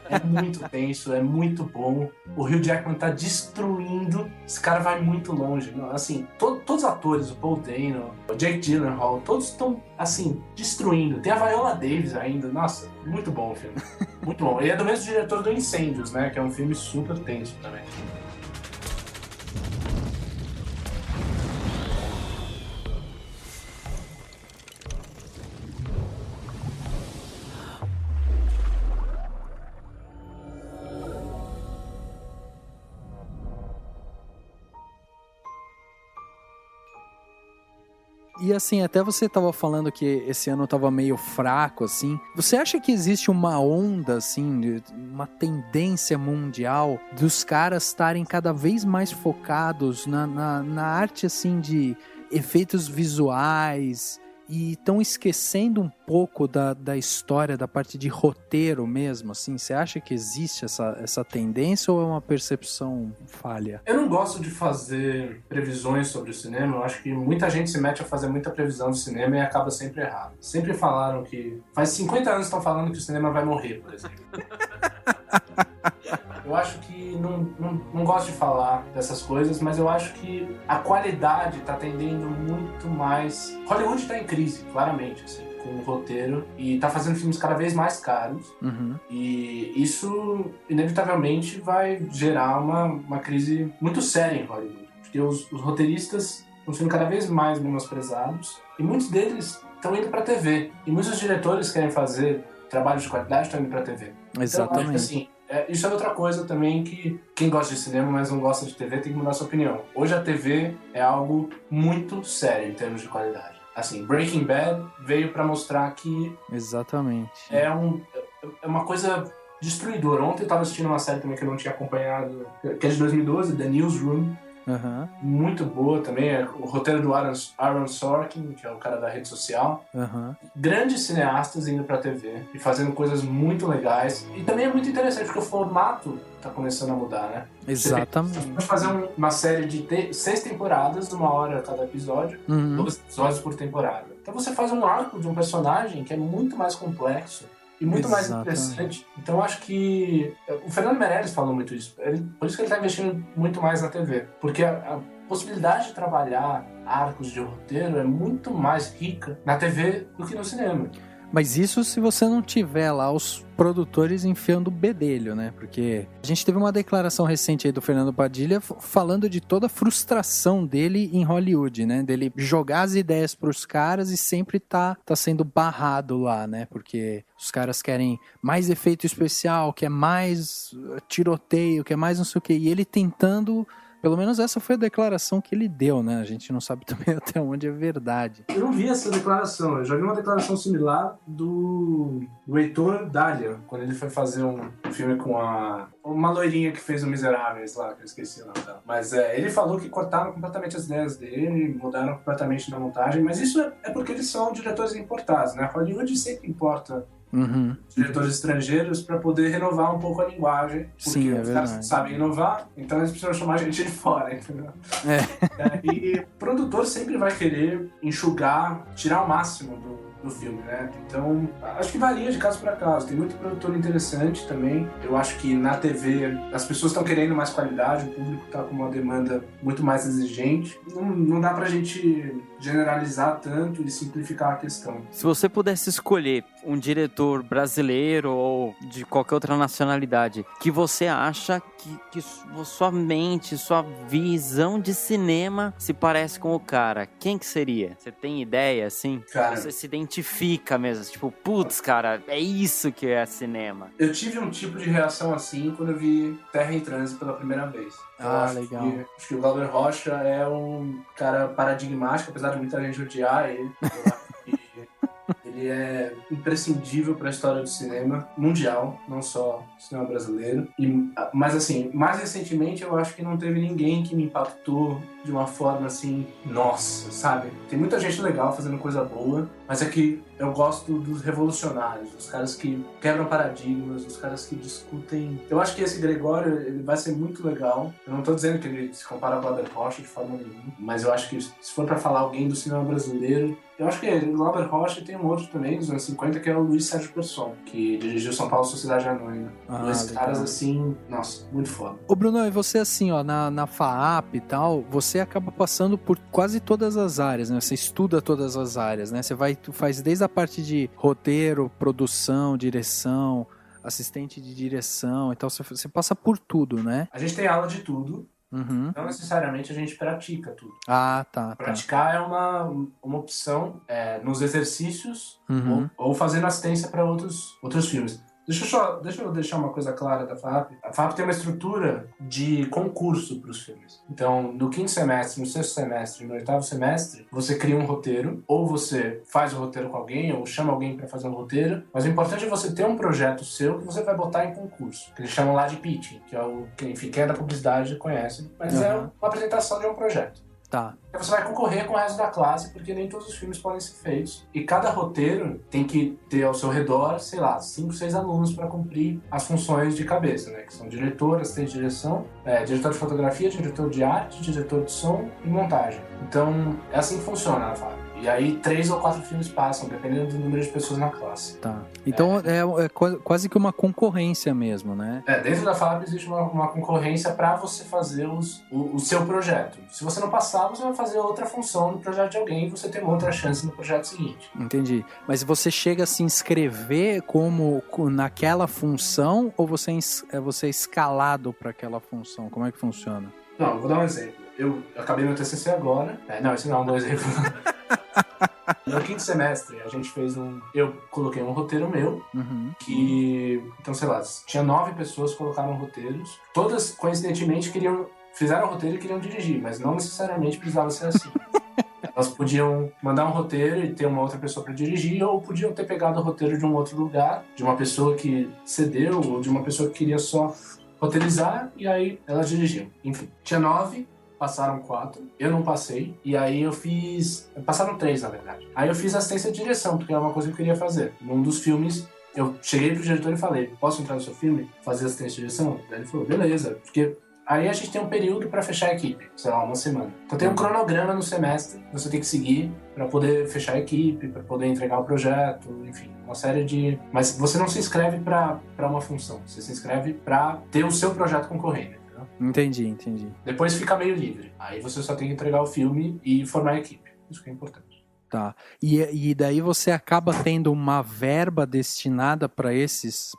É muito tenso, é muito bom. O Hugh Jackman tá destruindo. Esse cara vai muito longe. Assim, todos os atores, o Paul Dano, o Jake Gyllenhaal, todos estão, assim, destruindo. Tem a Viola Davis ainda. Nossa, muito bom o filme. Muito bom. Ele é do mesmo diretor do Incêndios, né? Que é um filme super tenso também. E assim, até você tava falando que esse ano tava meio fraco, assim. Você acha que existe uma onda, assim, uma tendência mundial dos caras estarem cada vez mais focados na arte, assim, de efeitos visuais e estão esquecendo um pouco da história, da parte de roteiro mesmo, assim? Você acha que existe essa tendência ou é uma percepção falha? Eu não gosto de fazer previsões sobre o cinema. Eu acho que muita gente se mete a fazer muita previsão do cinema e acaba sempre errado. Sempre falaram que... Faz 50 anos estão falando que o cinema vai morrer, por exemplo. Eu acho que não gosto de falar dessas coisas, mas eu acho que a qualidade está tendendo muito mais... Hollywood está em crise, claramente, assim, com o roteiro, e está fazendo filmes cada vez mais caros. E isso, inevitavelmente, vai gerar uma crise muito séria em Hollywood. Porque os roteiristas estão sendo cada vez mais menosprezados, e muitos deles estão indo para a TV. E muitos diretores querem fazer trabalhos de qualidade, estão indo para a TV. Exatamente. Então, acho que, assim, isso é outra coisa também que quem gosta de cinema, mas não gosta de TV, tem que mudar sua opinião. Hoje a TV é algo muito sério em termos de qualidade. assim, Breaking Bad veio pra mostrar que Exatamente. é uma coisa destruidora. Ontem eu tava assistindo uma série também que eu não tinha acompanhado, que é de 2012, The Newsroom. Aham, Muito boa também, é o roteiro do Aaron Sorkin, que é o cara da rede social. aham. Grandes cineastas indo pra TV e fazendo coisas muito legais. E também é muito interessante, porque o formato tá começando a mudar, né? Exatamente. Você vai fazer uma série de 6 temporadas, 1 hora cada episódio, Uhum. 2 episódios por temporada. Então você faz um arco de um personagem que é muito mais complexo e muito mais Exatamente. interessante. Então eu acho que o Fernando Meirelles falou muito isso. Por isso que ele está investindo muito mais na TV. Porque a possibilidade de trabalhar arcos de roteiro é muito mais rica na TV do que no cinema. Mas isso se você não tiver lá os produtores enfiando o bedelho, né? Porque a gente teve uma declaração recente aí do Fernando Padilha falando de toda a frustração dele em Hollywood, né? Dele jogar as ideias pros caras e sempre tá sendo barrado lá, né? Porque os caras querem mais efeito especial, quer mais tiroteio, quer mais não sei o quê. E ele tentando... Pelo menos essa foi a declaração que ele deu, né? A gente não sabe também até onde é verdade. Eu não vi essa declaração. Eu já vi uma declaração similar do Heitor Dália, quando ele foi fazer um filme com uma loirinha que fez o Miseráveis lá, que eu esqueci o nome dela. Mas ele falou que cortaram completamente as ideias dele, mudaram completamente na montagem, mas isso é porque eles são diretores importados, né? Hollywood sempre importa Uhum. diretores estrangeiros para poder renovar um pouco a linguagem. Porque Sim, é os caras verdade. sabem inovar, então eles precisam chamar gente de fora, entendeu? E o produtor sempre vai querer enxugar, tirar o máximo do filme, né? Então, acho que varia de caso para caso. Tem muito produtor interessante também. Eu acho que na TV as pessoas estão querendo mais qualidade, o público está com uma demanda muito mais exigente. Não dá pra gente generalizar tanto e simplificar a questão. Se você pudesse escolher um diretor brasileiro ou de qualquer outra nacionalidade que você acha que sua mente, sua visão de cinema se parece com o cara, quem que seria? Você tem ideia, assim? Cara, Você se identifica mesmo, tipo, putz, cara, é isso que é cinema. eu tive um tipo de reação assim quando eu vi Terra em Trânsito pela primeira vez. Legal. Acho que o Glauber Rocha é um cara paradigmático, apesar de muita gente odiar ele. Eu acho que ele é imprescindível para a história do cinema mundial, não só cinema brasileiro. Mas assim, mais recentemente eu acho que não teve ninguém que me impactou de uma forma assim, nossa, sabe? Tem muita gente legal fazendo coisa boa, mas é que eu gosto dos revolucionários, dos caras que quebram paradigmas, dos caras que discutem. Eu acho que esse Gregório, ele vai ser muito legal. Eu não tô dizendo que ele se compara ao Glauber Rocha de forma nenhuma, mas eu acho que se for pra falar alguém do cinema brasileiro, eu acho que o Glauber Rocha tem um outro também, dos anos 50, que é o Luiz Sérgio Persson, que dirigiu São Paulo Sociedade Anônima. Dois legal. caras assim, nossa, muito foda. Ô Bruno, e você assim, ó, na FAAP e tal, você acaba passando por quase todas as áreas, né? Você estuda todas as áreas, né? Tu faz desde a parte de roteiro, produção, direção, assistente de direção e tal, você passa por tudo, né? A gente tem aula de tudo, Uhum. não necessariamente a gente pratica tudo. Ah, tá. Praticar é uma opção nos exercícios Uhum. ou fazendo assistência para outros filmes. Deixa eu deixar uma coisa clara da FAAP. A FAAP tem uma estrutura de concurso para os filmes. Então, no 5º semestre, no 6º semestre, no 8º semestre, você cria um roteiro, ou você faz o roteiro com alguém, ou chama alguém para fazer um roteiro. Mas o importante é você ter um projeto seu que você vai botar em concurso, que eles chamam lá de pitching, que é quem é da publicidade conhece, mas é uma apresentação de um projeto. Tá. Você vai concorrer com o resto da classe, porque nem todos os filmes podem ser feitos. E cada roteiro tem que ter ao seu redor, sei lá, 5, 6 alunos para cumprir as funções de cabeça, né? Que são diretor, assistente de direção, diretor de fotografia, diretor de arte, diretor de som e montagem. Então, é assim que funciona a FAAP. E aí 3 ou 4 filmes passam, dependendo do número de pessoas na classe. Tá. Então é quase que uma concorrência mesmo, né? Dentro da FAAP existe uma concorrência para você fazer o seu projeto. Se você não passar, você vai fazer outra função no projeto de alguém e você tem uma outra chance no projeto seguinte. Entendi. Mas você chega a se inscrever como naquela função ou você é escalado para aquela função? Como é que funciona? Não, eu vou dar um exemplo. Eu acabei meu TCC agora. Não, esse não é um bom exemplo. No 5º semestre, a gente fez eu coloquei um roteiro meu, que, então, sei lá, tinha 9 pessoas que colocaram roteiros. Todas, coincidentemente, fizeram o roteiro e queriam dirigir, mas não necessariamente precisava ser assim. Elas podiam mandar um roteiro e ter uma outra pessoa para dirigir, ou podiam ter pegado o roteiro de um outro lugar, de uma pessoa que cedeu, ou de uma pessoa que queria só roteirizar, e aí elas dirigiam. Enfim, tinha 9, passaram 4, eu não passei, e aí eu fiz... Passaram 3, na verdade. Aí eu fiz assistência de direção, porque era uma coisa que eu queria fazer. Num dos filmes, eu cheguei pro diretor e falei, posso entrar no seu filme? Fazer assistência de direção? Daí ele falou, beleza, porque... Aí a gente tem um período para fechar a equipe, sei lá, uma semana. Então tem um cronograma no semestre que você tem que seguir para poder fechar a equipe, para poder entregar o projeto, enfim, uma série de... Mas você não se inscreve para uma função, você se inscreve para ter o seu projeto concorrendo. Entendi. Depois fica meio livre. Aí você só tem que entregar o filme e formar a equipe. Isso que é importante. Tá. E daí você acaba tendo uma verba destinada para esses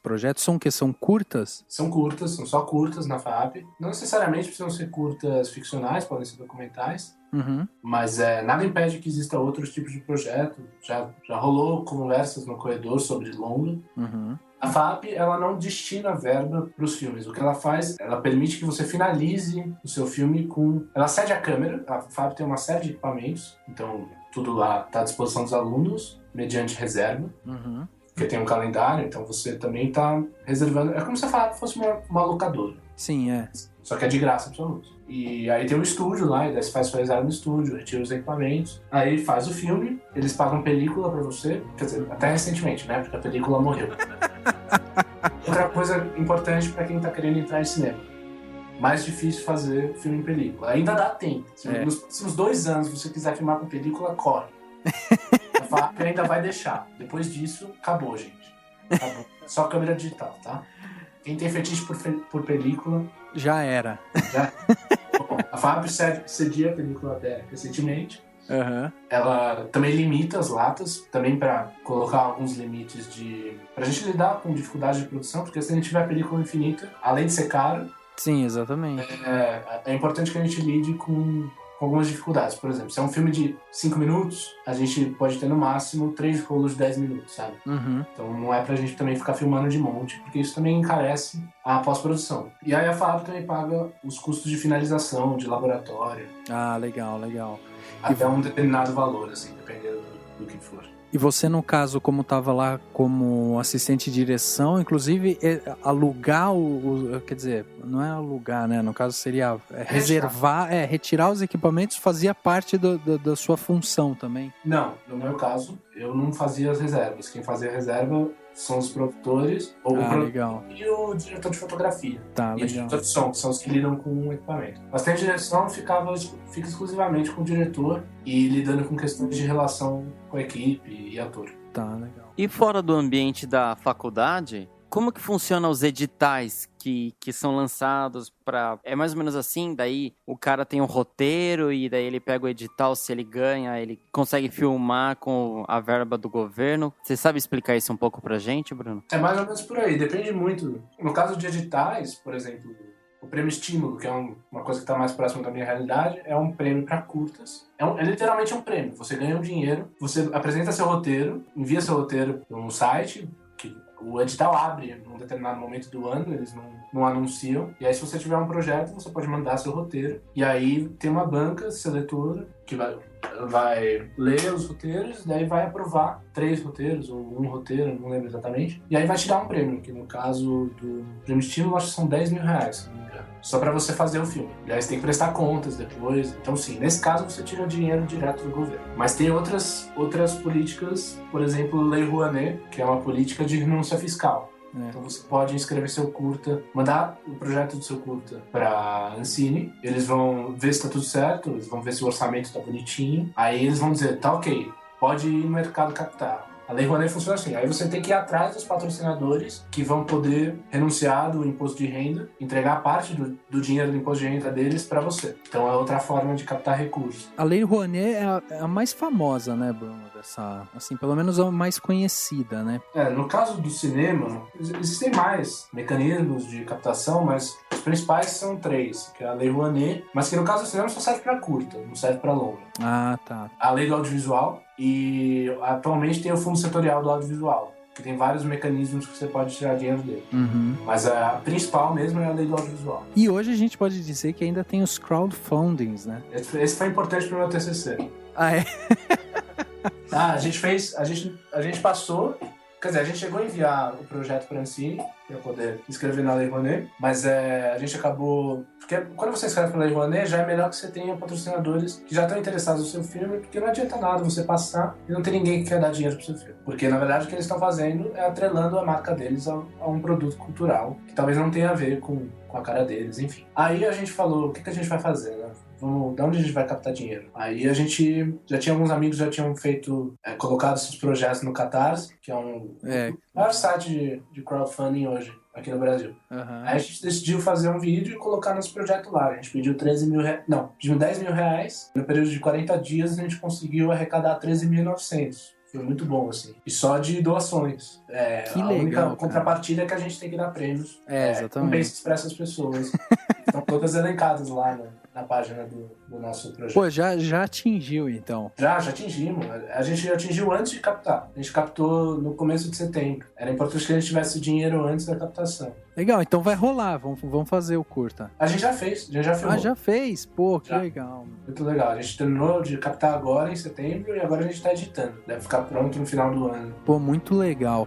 projetos? São curtas? São curtas, são só curtas na FAP. Não necessariamente precisam ser curtas ficcionais, podem ser documentais. Uhum. Mas nada impede que exista outros tipos de projeto. Já rolou conversas no corredor sobre longa. Uhum. A FAP, ela não destina verba para os filmes. O que ela faz, ela permite que você finalize o seu filme com... Ela cede a câmera. A FAP tem uma série de equipamentos. Então, tudo lá está à disposição dos alunos, mediante reserva. Uhum. Porque tem um calendário, então você também está reservando... É como se a FAP fosse uma locadora. Sim, é. Só que é de graça para os alunos. E aí tem um estúdio lá, e daí você faz sua reserva no estúdio, retira os equipamentos. Aí faz o filme, eles pagam película para você. Quer dizer, até recentemente, né? Porque a película morreu. Outra coisa importante para quem tá querendo entrar em cinema. Mais difícil fazer filme em película. Ainda dá tempo. Se nos próximos 2 anos você quiser filmar com película, corre. A FAP ainda vai deixar. Depois disso, acabou, gente. Acabou. Só câmera digital, tá? Quem tem fetiche por película... Já era. Bom, a FAP cedia a película até recentemente. Uhum. Ela também limita as latas, também para colocar alguns limites pra gente lidar com dificuldade de produção, porque se a gente tiver película infinita, além de ser caro, Sim, exatamente. É importante que a gente lide com algumas dificuldades. Por exemplo, se é um filme de 5 minutos, a gente pode ter no máximo 3 rolos de 10 minutos, sabe? Uhum. Então não é pra gente também ficar filmando de monte, porque isso também encarece a pós-produção. E aí a FAP também paga os custos de finalização, de laboratório. Ah, legal. Até um determinado valor, assim, dependendo do que for. E você, no caso, como estava lá como assistente de direção, inclusive alugar quer dizer, não é alugar, né? No caso seria reservar, retirar os equipamentos fazia parte da sua função também? Não, no meu caso, eu não fazia as reservas. Quem fazia a reserva são os produtores, ou o produtor legal. E o diretor de fotografia. Tá, e o diretor de som, que são os que lidam com o equipamento. O assistente de direção fica exclusivamente com o diretor e lidando com questões de relação com a equipe e ator. Tá, legal. E fora do ambiente da faculdade, como que funcionam os editais que são lançados para... É mais ou menos assim, daí o cara tem um roteiro e daí ele pega o edital, se ele ganha, ele consegue filmar com a verba do governo. Você sabe explicar isso um pouco pra gente, Bruno? É mais ou menos por aí, depende muito. No caso de editais, por exemplo, o prêmio Estímulo, que é uma coisa que está mais próxima da minha realidade, é um prêmio para curtas. É literalmente um prêmio. Você ganha um dinheiro, você apresenta seu roteiro, envia seu roteiro para um site, que o edital abre num determinado momento do ano, eles não anunciam. E aí, se você tiver um projeto, você pode mandar seu roteiro. E aí, tem uma banca seletora que vai ler os roteiros, daí vai aprovar 3 roteiros ou 1 roteiro, não lembro exatamente. E aí vai te dar um prêmio, que no caso do Prêmio Estímulo, acho que são R$10 mil, se não me engano. Só pra você fazer o filme. E aí você tem que prestar contas depois. Então, sim, nesse caso você tira dinheiro direto do governo. Mas tem outras políticas, por exemplo, Lei Rouanet, que é uma política de renúncia fiscal. Então você pode inscrever seu curta, mandar o projeto do seu curta para Ancine, eles vão ver se está tudo certo, eles vão ver se o orçamento está bonitinho, aí eles vão dizer, tá ok, pode ir no mercado captar. A Lei Rouanet funciona assim, aí você tem que ir atrás dos patrocinadores que vão poder renunciar do imposto de renda, entregar parte do dinheiro do imposto de renda deles para você. Então é outra forma de captar recursos. A Lei Rouanet é a mais famosa, né, Bruno? Assim, pelo menos a mais conhecida, né? No caso do cinema, existem mais mecanismos de captação, mas os principais são 3, que é a Lei Rouanet, mas que no caso do cinema só serve para curta, não serve para longa. Ah, tá. A Lei do Audiovisual e atualmente tem o Fundo Setorial do Audiovisual, que tem vários mecanismos que você pode tirar dinheiro dele. Uhum. Mas a principal mesmo é a lei do audiovisual. E hoje a gente pode dizer que ainda tem os crowdfundings, né? Esse foi importante pro meu TCC. Ah, é? A gente passou, quer dizer, a gente chegou a enviar o projeto para a Ancine para poder escrever na Lei Rouanet, mas a gente acabou... Porque quando você escreve para a Lei Rouanet, já é melhor que você tenha patrocinadores que já estão interessados no seu filme, porque não adianta nada você passar e não ter ninguém que quer dar dinheiro pro seu filme. Porque, na verdade, o que eles estão fazendo é atrelando a marca deles a um produto cultural, que talvez não tenha a ver com a cara deles, enfim. Aí a gente falou, o que a gente vai fazer, né? De onde a gente vai captar dinheiro? Aí a gente já tinha alguns amigos que já tinham feito, colocado esses projetos no Catarse, que é um maior site de crowdfunding hoje aqui no Brasil. Uhum. Aí a gente decidiu fazer um vídeo e colocar nosso projeto lá. A gente pediu pediu 10 mil reais. No período de 40 dias a gente conseguiu arrecadar 13.900. Foi muito bom, assim. E só de doações. Que a legal, única cara. contrapartida é que a gente tem que dar prêmios. Exatamente. Compensa para essas pessoas. Estão todas elencadas lá na página do nosso projeto. Pô, já atingiu, então. Já atingimos. A gente atingiu antes de captar. A gente captou no começo de setembro. Era importante que a gente tivesse dinheiro antes da captação. Legal, então vai rolar. Vamos fazer o curta. A gente já fez, a gente já filmou. Ah, já fez? Pô, que Já. legal. Muito legal. A gente terminou de captar agora em setembro e agora a gente está editando. Deve ficar pronto no final do ano. Pô, muito legal.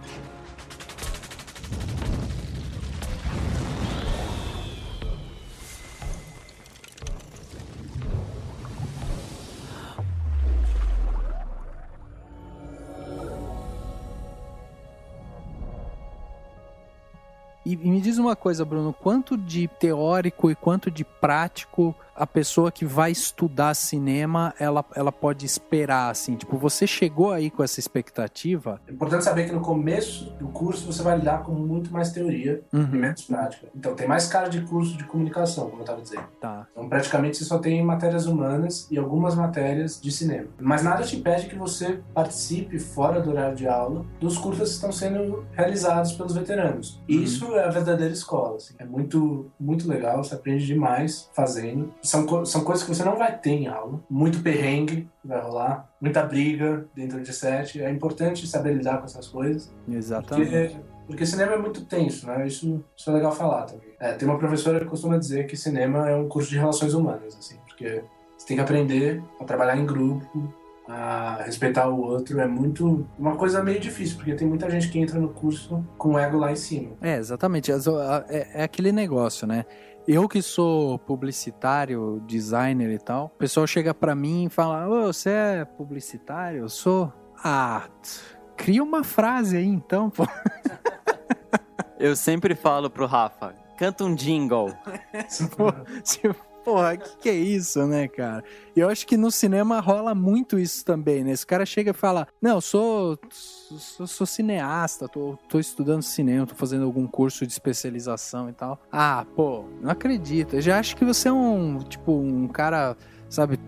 E me diz uma coisa, Bruno, quanto de teórico e quanto de prático a pessoa que vai estudar cinema, ela pode esperar, assim? Tipo, você chegou aí com essa expectativa? É importante saber que no começo do curso você vai lidar com muito mais teoria e menos prática. Então tem mais cara de curso de comunicação, como eu estava dizendo. Tá. Então praticamente você só tem matérias humanas e algumas matérias de cinema. Mas nada te impede que você participe fora do horário de aula dos cursos que estão sendo realizados pelos veteranos. E isso é a verdadeira escola. Assim. É muito, muito legal, você aprende demais fazendo. São coisas que você não vai ter em aula. Muito perrengue vai rolar, muita briga dentro de set. É importante saber lidar com essas coisas. Exatamente. Porque cinema é muito tenso, né? Isso é legal falar também. Tem uma professora que costuma dizer que cinema é um curso de relações humanas, assim, porque você tem que aprender a trabalhar em grupo, a respeitar o outro. É muito uma coisa meio difícil, porque tem muita gente que entra no curso com o ego lá em cima. Exatamente. É aquele negócio, né? Eu que sou publicitário, designer e tal, o pessoal chega pra mim e fala: "Ô, você é publicitário?" Eu sou. Cria uma frase aí então, pô. Eu sempre falo pro Rafa, canta um jingle. Porra, que é isso, né, cara? E eu acho que no cinema rola muito isso também, né? Esse cara chega e fala: "Não, eu sou cineasta, tô estudando cinema, tô fazendo algum curso de especialização e tal." Pô, não acredito. Eu já acho que você é um cara, sabe,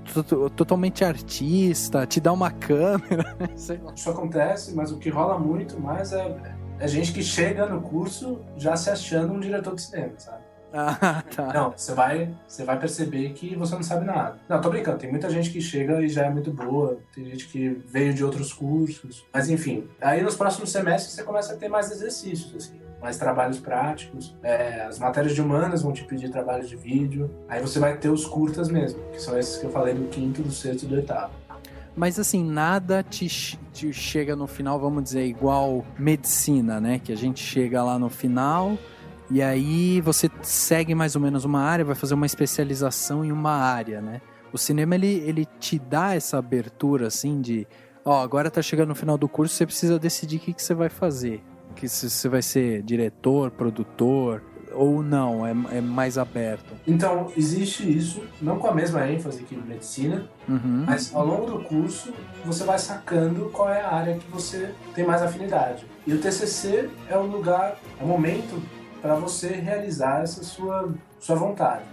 totalmente artista, te dá uma câmera, sei lá. Isso acontece, mas o que rola muito mais é gente que chega no curso já se achando um diretor de cinema, sabe? Tá. Não, você vai perceber que você não sabe nada. Não, tô brincando, tem muita gente que chega e já é muito boa, tem gente que veio de outros cursos, mas enfim. Aí nos próximos semestres você começa a ter mais exercícios, assim, mais trabalhos práticos, as matérias de humanas vão te pedir trabalhos de vídeo, aí você vai ter os curtas mesmo, que são esses que eu falei do 5º, do 6º e do 8º. Mas assim, nada te chega no final, vamos dizer, igual medicina, né? Que a gente chega lá no final e aí você segue mais ou menos uma área, vai fazer uma especialização em uma área, né? O cinema, ele te dá essa abertura, assim, de... agora tá chegando no final do curso, você precisa decidir o que você vai fazer. Que se você vai ser diretor, produtor... Ou não, é mais aberto? Então, existe isso, não com a mesma ênfase que medicina, mas ao longo do curso você vai sacando qual é a área que você tem mais afinidade. E o TCC é o lugar, é o momento para você realizar essa sua vontade.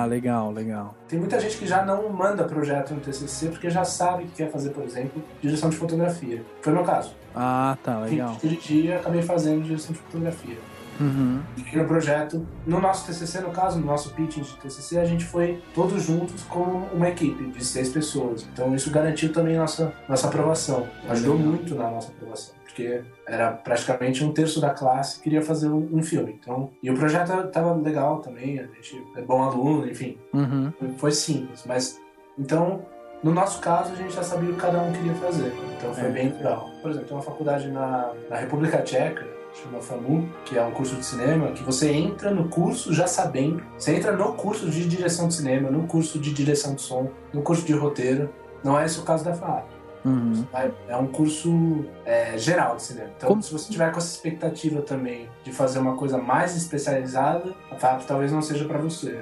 Legal. Tem muita gente que já não manda projeto no TCC porque já sabe que quer fazer, por exemplo, direção de fotografia. Foi o meu caso. Tá, legal. Eu dirigi e acabei fazendo direção de fotografia. E no projeto, no nosso TCC, no caso, no nosso pitching de TCC, a gente foi todos juntos como uma equipe de 6 pessoas. Então isso garantiu também nossa aprovação. Ajudou muito na nossa aprovação. porque era praticamente um terço da classe que queria fazer um filme. Então, e o projeto tava legal também, a gente é bom aluno, enfim. Uhum. Foi simples, mas... Então, no nosso caso, a gente já sabia o que cada um queria fazer. Então foi bem legal. Por exemplo, tem uma faculdade na República Tcheca, chama FAMU, que é um curso de cinema, que você entra no curso já sabendo. Você entra no curso de direção de cinema, no curso de direção de som, no curso de roteiro. Não é esse o caso da FAAP. Uhum. É um curso geral de cinema. Então, se você tiver com essa expectativa também de fazer uma coisa mais especializada, a FAAP talvez não seja para você.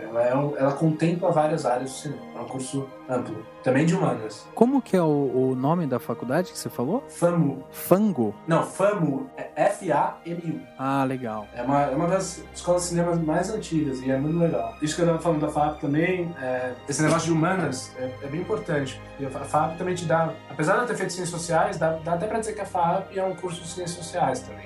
Ela contempla várias áreas do cinema. É um curso amplo. Também de humanas. Como que é o nome da faculdade que você falou? FAMU. Fango? Não, FAMU. É F-A-M-U. Ah, legal. É uma das escolas de cinema mais antigas e é muito legal. Isso que eu estava falando da FAAP também, esse negócio de humanas é bem importante. E a FAAP também te dá, apesar de não ter feito ciências sociais, dá até para dizer que a FAAP é um curso de ciências sociais também.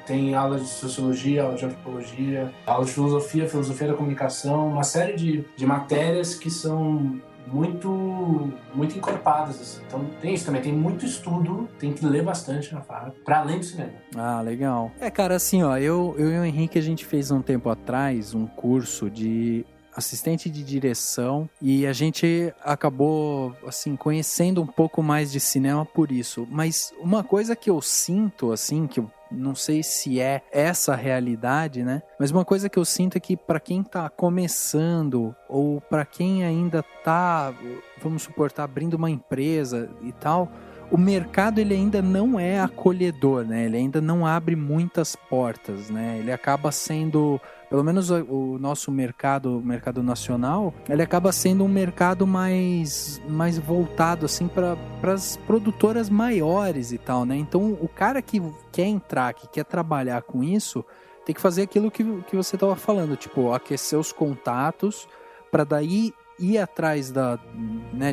Tem aulas de sociologia, aula de antropologia, aula de filosofia da comunicação, uma série de matérias que são muito encorpadas, assim. Então tem isso também, tem muito estudo, tem que ler bastante na FAAP, para além do cinema. Ah, legal. Cara, assim, ó, eu e o Henrique, a gente fez um tempo atrás um curso de assistente de direção e a gente acabou, assim, conhecendo um pouco mais de cinema por isso. Mas uma coisa que eu sinto, assim, que eu não sei se é essa a realidade, né? Mas uma coisa que eu sinto é que para quem tá começando ou para quem ainda tá, vamos supor, tá abrindo uma empresa e tal, o mercado ele ainda não é acolhedor, né? Ele ainda não abre muitas portas, né? Ele acaba sendo, pelo menos o nosso mercado nacional, ele acaba sendo um mercado mais voltado assim para as produtoras maiores e tal, né? Então o cara que quer entrar, que quer trabalhar com isso, tem que fazer aquilo que você estava falando, tipo, aquecer os contatos para daí ir atrás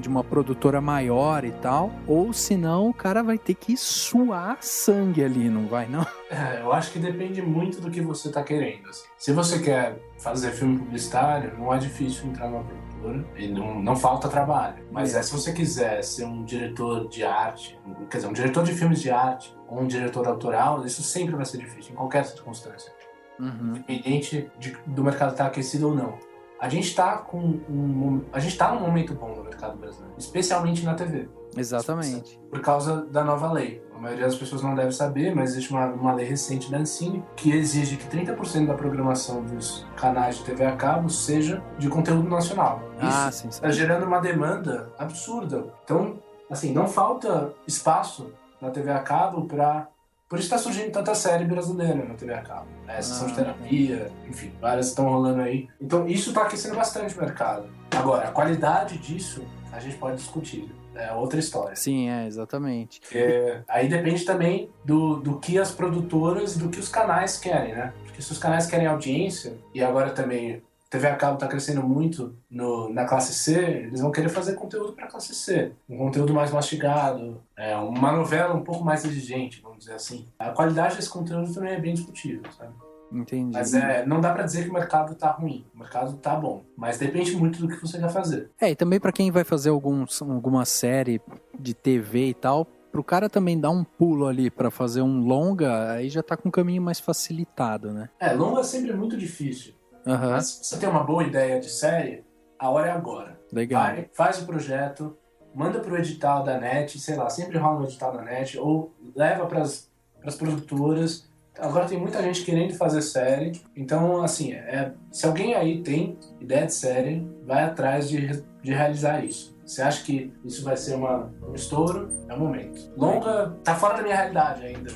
de uma produtora maior e tal, ou senão o cara vai ter que suar sangue ali, não vai não? Eu acho que depende muito do que você tá querendo, assim. Se você quer fazer filme publicitário, não é difícil entrar numa produtora e não falta trabalho. Mas se você quiser ser um diretor de arte, quer dizer, um diretor de filmes de arte ou um diretor autoral, isso sempre vai ser difícil, em qualquer circunstância. Uhum. Independente do mercado estar aquecido ou não. A gente está num momento bom no mercado brasileiro, especialmente na TV. Exatamente. Por causa da nova lei. A maioria das pessoas não deve saber, mas existe uma lei recente da Ancine que exige que 30% da programação dos canais de TV a cabo seja de conteúdo nacional. Isso está gerando uma demanda absurda. Então, assim, não falta espaço na TV a cabo para... Por isso está surgindo tanta série brasileira na TV a cabo. Sessão de terapia, enfim, várias estão rolando aí. Então isso está aquecendo bastante o mercado. Agora, a qualidade disso a gente pode discutir. É outra história. Sim, exatamente. Aí depende também do que as produtoras e do que os canais querem, né? Porque se os canais querem audiência, e agora também TV a cabo está crescendo muito na classe C, eles vão querer fazer conteúdo para a classe C. Um conteúdo mais mastigado, uma novela um pouco mais exigente, vamos dizer assim. A qualidade desse conteúdo também é bem discutível, sabe? Entendi. Mas não dá para dizer que o mercado tá ruim. O mercado tá bom. Mas depende muito do que você quer fazer. E também para quem vai fazer alguma série de TV e tal, pro cara também dar um pulo ali para fazer um longa, aí já tá com um caminho mais facilitado, né? Longa é sempre muito difícil. Uhum. Mas se você tem uma boa ideia de série, a hora é agora. Legal. Vai, faz o projeto, manda pro edital da NET, sei lá, sempre rola no edital da NET, ou leva pras produtoras. Agora tem muita gente querendo fazer série, então, assim, se alguém aí tem ideia de série, vai atrás de realizar isso. Você acha que isso vai ser um estouro? É o momento. Longa, tá fora da minha realidade ainda.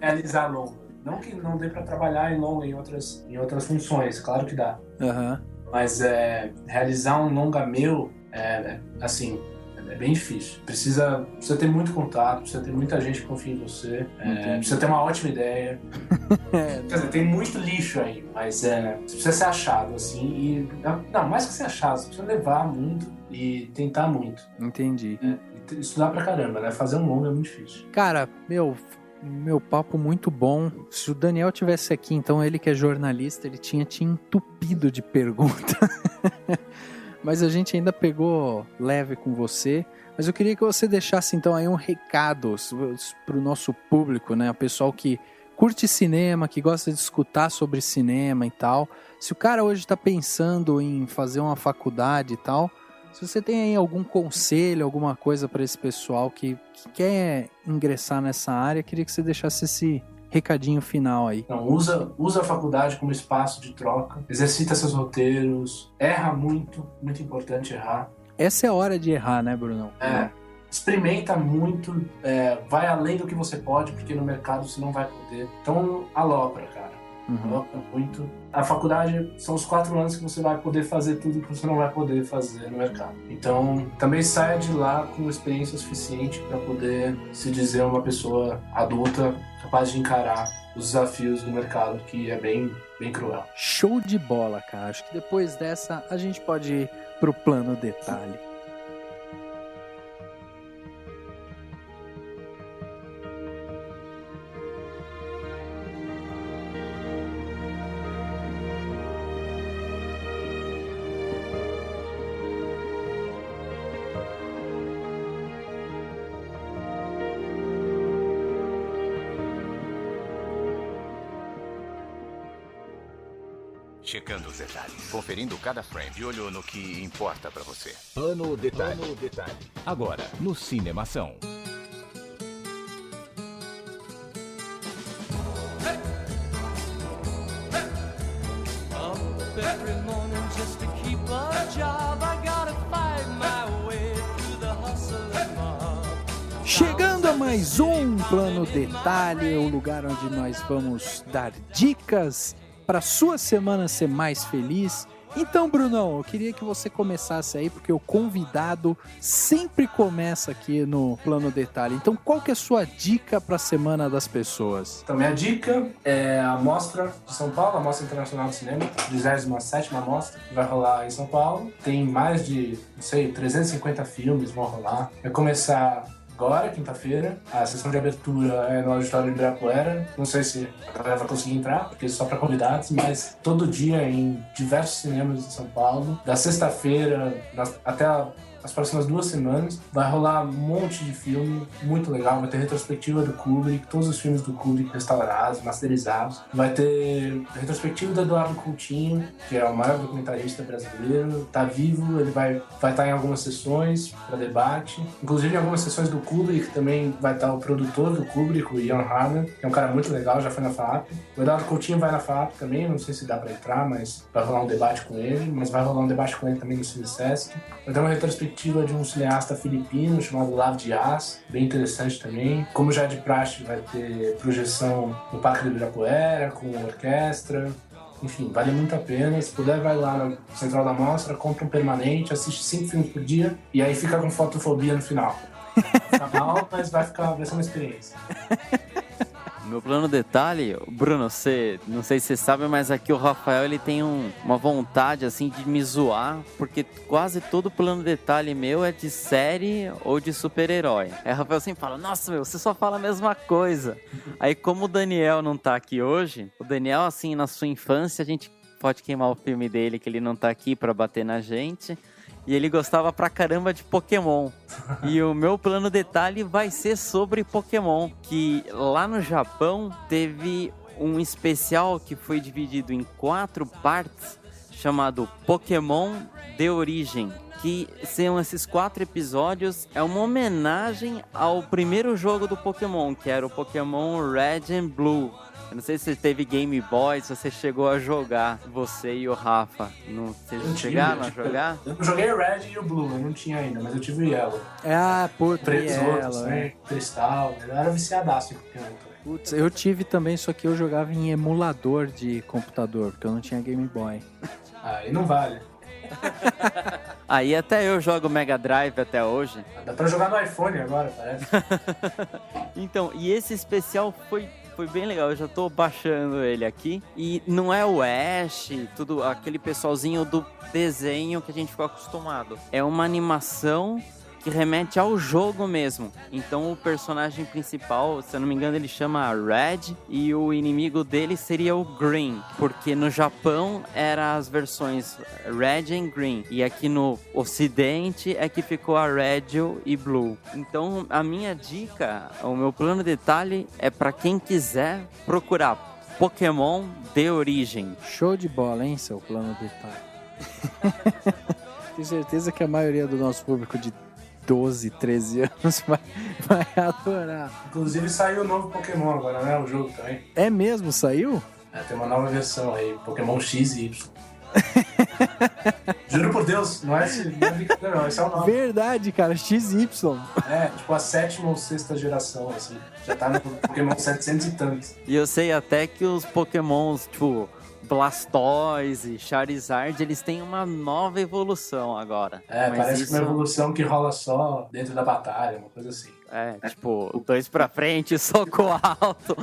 Realizar longa. Não que não dê pra trabalhar em longa em outras funções, claro que dá. Uhum. Mas realizar um longa meu, assim, é bem difícil. Precisa ter muito contato, precisa ter muita gente que confia em você, precisa ter uma ótima ideia. Quer dizer, tem muito lixo aí, mas você precisa ser achado, assim, e... Não, mais que ser achado, você precisa levar muito e tentar muito. Entendi. Estudar pra caramba, né? Fazer um longa é muito difícil. Cara, meu papo muito bom. Se o Daniel tivesse aqui, então ele que é jornalista, ele tinha te entupido de pergunta. mas a gente ainda pegou leve com você. Mas eu queria que você deixasse então aí um recado pro nosso público, né? O pessoal que curte cinema, que gosta de escutar sobre cinema e tal. Se o cara hoje tá pensando em fazer uma faculdade e tal, se você tem aí algum conselho, alguma coisa para esse pessoal que quer ingressar nessa área, eu queria que você deixasse esse recadinho final aí. Então, usa a faculdade como espaço de troca, exercita seus roteiros, erra muito, muito importante errar. Essa é a hora de errar, né, Brunão? Experimenta muito, vai além do que você pode, porque no mercado você não vai poder. Então, alopra, cara. Alopra muito. A faculdade são os 4 anos que você vai poder fazer tudo que você não vai poder fazer no mercado. Então, também saia de lá com experiência suficiente para poder se dizer uma pessoa adulta capaz de encarar os desafios do mercado, que é bem, bem cruel. Show de bola, cara. Acho que depois dessa a gente pode ir pro plano detalhe. Checando os detalhes, conferindo cada frame, de olho no que importa pra você. Plano detalhe. Agora, no Cinemação. Every morning just to keep a job, I gotta fight my way through the hustle and mob. Chegando a mais um Plano Detalhe, o lugar onde nós vamos dar dicas para sua semana ser mais feliz. Então, Brunão, eu queria que você começasse aí, porque o convidado sempre começa aqui no Plano Detalhe. Então, qual que é a sua dica para a Semana das Pessoas? Então, minha dica é a Mostra de São Paulo, a Mostra Internacional de Cinema, 27ª Mostra, que vai rolar em São Paulo. Tem mais de, 350 filmes vão rolar. Vai começar agora, quinta-feira. A sessão de abertura é no auditório de Ibirapuera. Não sei se a galera vai conseguir entrar, porque é só para convidados, mas todo dia em diversos cinemas de São Paulo. Da sexta-feira até as próximas 2 semanas, vai rolar um monte de filme muito legal. Vai ter retrospectiva do Kubrick, todos os filmes do Kubrick restaurados, masterizados. Vai ter retrospectiva do Eduardo Coutinho, que é o maior documentarista brasileiro. Tá vivo, ele vai estar em algumas sessões para debate. Inclusive em algumas sessões do Kubrick também vai estar o produtor do Kubrick, o Ian Harlan, que é um cara muito legal, já foi na FAAP. O Eduardo Coutinho vai na FAAP também, não sei se dá para entrar, mas vai rolar um debate com ele. Mas vai rolar um debate com ele também no Cine Sesc. Vai ter uma retrospectiva de um cineasta filipino chamado Lav Diaz, bem interessante também. Como já é de praxe, vai ter projeção no Parque do Ibirapuera, com orquestra. Enfim, vale muito a pena. Se puder, vai lá na Central da Mostra, compra um permanente, assiste 5 filmes por dia e aí fica com fotofobia no final. Fica mal, mas vai ser uma experiência. Meu plano detalhe, Bruno, não sei se você sabe, mas aqui o Rafael ele tem uma vontade assim de me zoar, porque quase todo plano detalhe meu é de série ou de super-herói. Aí o Rafael sempre fala, nossa, você só fala a mesma coisa. Aí como o Daniel não tá aqui hoje, o Daniel assim, na sua infância, a gente pode queimar o filme dele, que ele não tá aqui pra bater na gente. E ele gostava pra caramba de Pokémon. E o meu plano detalhe vai ser sobre Pokémon. Que lá no Japão teve um especial que foi dividido em 4 partes, chamado Pokémon The Origin. Que são esses 4 episódios, é uma homenagem ao primeiro jogo do Pokémon, que era o Pokémon Red and Blue. Eu não sei se você teve Game Boy, se você chegou a jogar, você e o Rafa. Vocês chegaram a jogar? Eu joguei o Red e o Blue, eu não tinha ainda, mas eu tive o Yellow. Ah, puta, Yellow, né? Cristal, eu era viciadaço em Pokémon. Putz, eu tive também, só que eu jogava em emulador de computador, porque eu não tinha Game Boy. Aí não vale. Aí até eu jogo Mega Drive até hoje. Dá pra jogar no iPhone agora, parece. Então, e esse especial foi bem legal, eu já tô baixando ele aqui. E não é o Ash, tudo aquele pessoalzinho do desenho que a gente ficou acostumado. É uma animação que remete ao jogo mesmo. Então o personagem principal, se eu não me engano, ele chama Red e o inimigo dele seria o Green, porque no Japão eram as versões Red e Green, e aqui no Ocidente é que ficou a Red e Blue. Então a minha dica, o meu plano de detalhe é para quem quiser procurar Pokémon de origem. Show de bola, hein, seu plano de detalhe. Tenho certeza que a maioria do nosso público de 12, 13 anos vai adorar. Inclusive saiu o novo Pokémon agora, né? O jogo também. É mesmo? Saiu? Tem uma nova versão aí, Pokémon X e Y. Juro por Deus, não é brincadeira não, esse é o nome. Verdade, cara, XY. Tipo a 7ª ou 6ª geração, assim. Já tá no Pokémon 700 e tantos. E eu sei até que os Pokémons, tipo Blastoise e Charizard, eles têm uma nova evolução agora. Mas parece que é uma evolução que rola só dentro da batalha, uma coisa assim. Tipo, 2 pra frente, soco alto.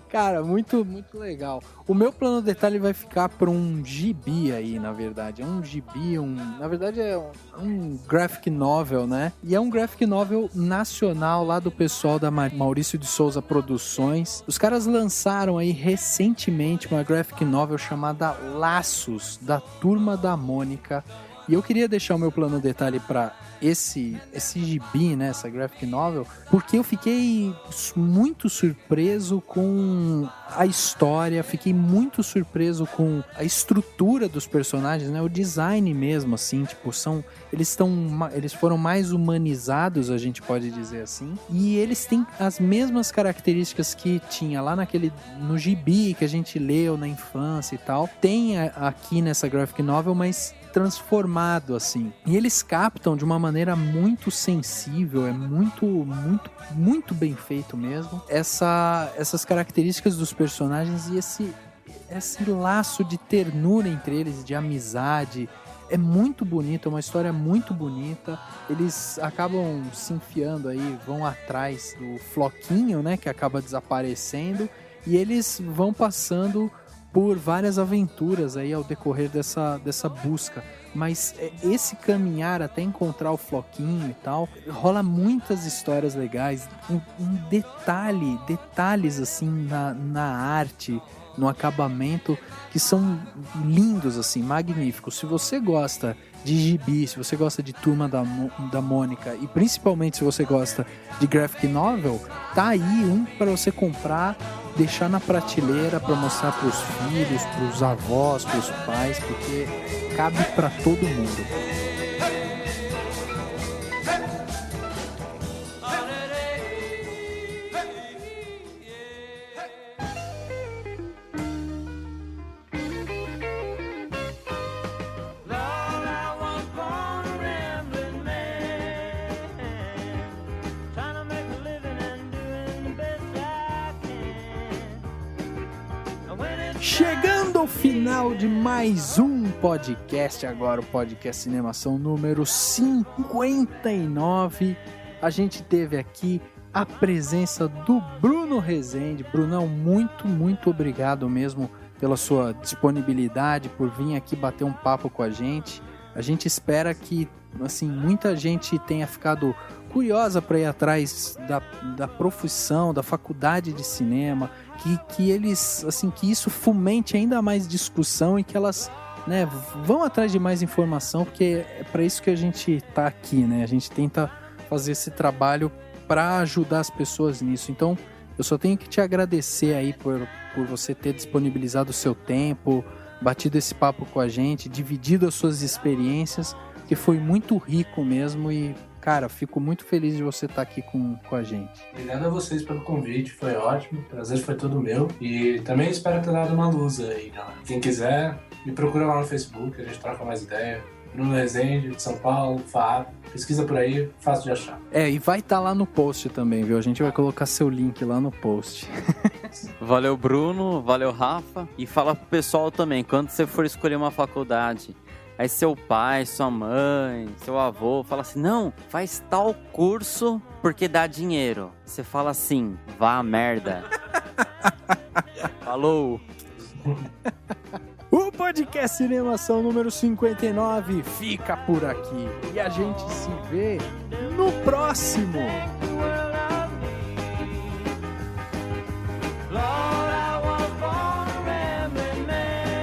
Cara, muito, muito legal. O meu plano de detalhe vai ficar para um gibi aí, na verdade. É um gibi, na verdade é um graphic novel, né? E é um graphic novel nacional lá do pessoal da Maurício de Souza Produções. Os caras lançaram aí recentemente uma graphic novel chamada Laços, da Turma da Mônica. E eu queria deixar o meu plano de detalhe para esse gibi, né, essa graphic novel, porque eu fiquei muito surpreso com a história, fiquei muito surpreso com a estrutura dos personagens, né, o design mesmo, assim, tipo, eles foram mais humanizados, a gente pode dizer assim, e eles têm as mesmas características que tinha lá no gibi que a gente leu na infância e tal, tem aqui nessa graphic novel, mas transformado, assim. E eles captam de uma maneira muito sensível, é muito, muito, muito bem feito mesmo, essas características dos personagens e esse laço de ternura entre eles, de amizade. É muito bonito, é uma história muito bonita. Eles acabam se enfiando aí, vão atrás do Floquinho, né, que acaba desaparecendo, e eles vão passando por várias aventuras aí ao decorrer dessa busca. Mas esse caminhar até encontrar o Floquinho e tal, rola muitas histórias legais, detalhes assim na arte, no acabamento, que são lindos, assim, magníficos. Se você gosta de gibi, se você gosta de Turma da Mônica e principalmente se você gosta de graphic novel, tá aí um para você comprar, deixar na prateleira para mostrar para os filhos, para os avós, para os pais, porque cabe para todo mundo. Chegando ao final de mais um podcast, agora o podcast Cinemação número 59, a gente teve aqui a presença do Bruno Rezende. Brunão, muito, muito obrigado mesmo pela sua disponibilidade, por vir aqui bater um papo com a gente. A gente espera que, assim, muita gente tenha ficado curiosa para ir atrás da profissão, da faculdade de cinema, que eles, assim, que isso fomente ainda mais discussão e que elas, né, vão atrás de mais informação, porque é para isso que a gente tá aqui, né? A gente tenta fazer esse trabalho para ajudar as pessoas nisso. Então, eu só tenho que te agradecer aí por você ter disponibilizado o seu tempo, batido esse papo com a gente, dividido as suas experiências, que foi muito rico mesmo e, cara, fico muito feliz de você estar aqui com a gente. Obrigado a vocês pelo convite, foi ótimo, o prazer foi todo meu e também espero ter dado uma luz aí, galera. Quem quiser, me procura lá no Facebook, a gente troca mais ideia. Bruno Rezende, de São Paulo, Fábio, pesquisa por aí, fácil de achar. E vai estar lá no post também, viu? A gente vai colocar seu link lá no post. Valeu, Bruno, valeu, Rafa, e fala pro pessoal também, quando você for escolher uma faculdade, aí seu pai, sua mãe, seu avô fala assim, não, faz tal curso porque dá dinheiro. Você fala assim, vá a merda. Falou. O Podcast Cinemação número 59 fica por aqui. E a gente se vê no próximo. Lord, I was born a rambling man,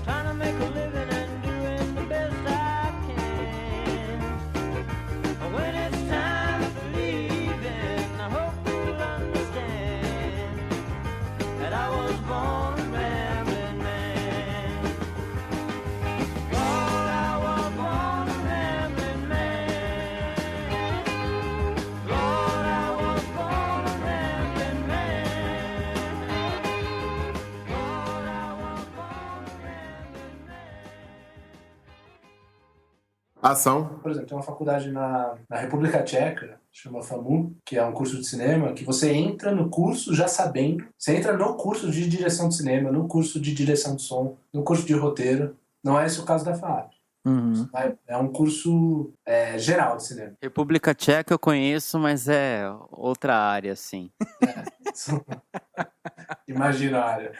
trying to make a living and doing the best I can. But when it's time for leaving, I hope you'll understand that I was born a rambling man. Lord, I was born a rambling man. Lord, I was born a rambling man. Lord, I was born a rambling man. Ação. Por exemplo, tem uma faculdade na República Tcheca, chama FAMU, que é um curso de cinema, que você entra no curso já sabendo. Você entra no curso de direção de cinema, no curso de direção de som, no curso de roteiro. Não é esse o caso da FAAP. Uhum. É um curso geral de cinema. República Tcheca eu conheço, mas é outra área, assim. Imagina a área.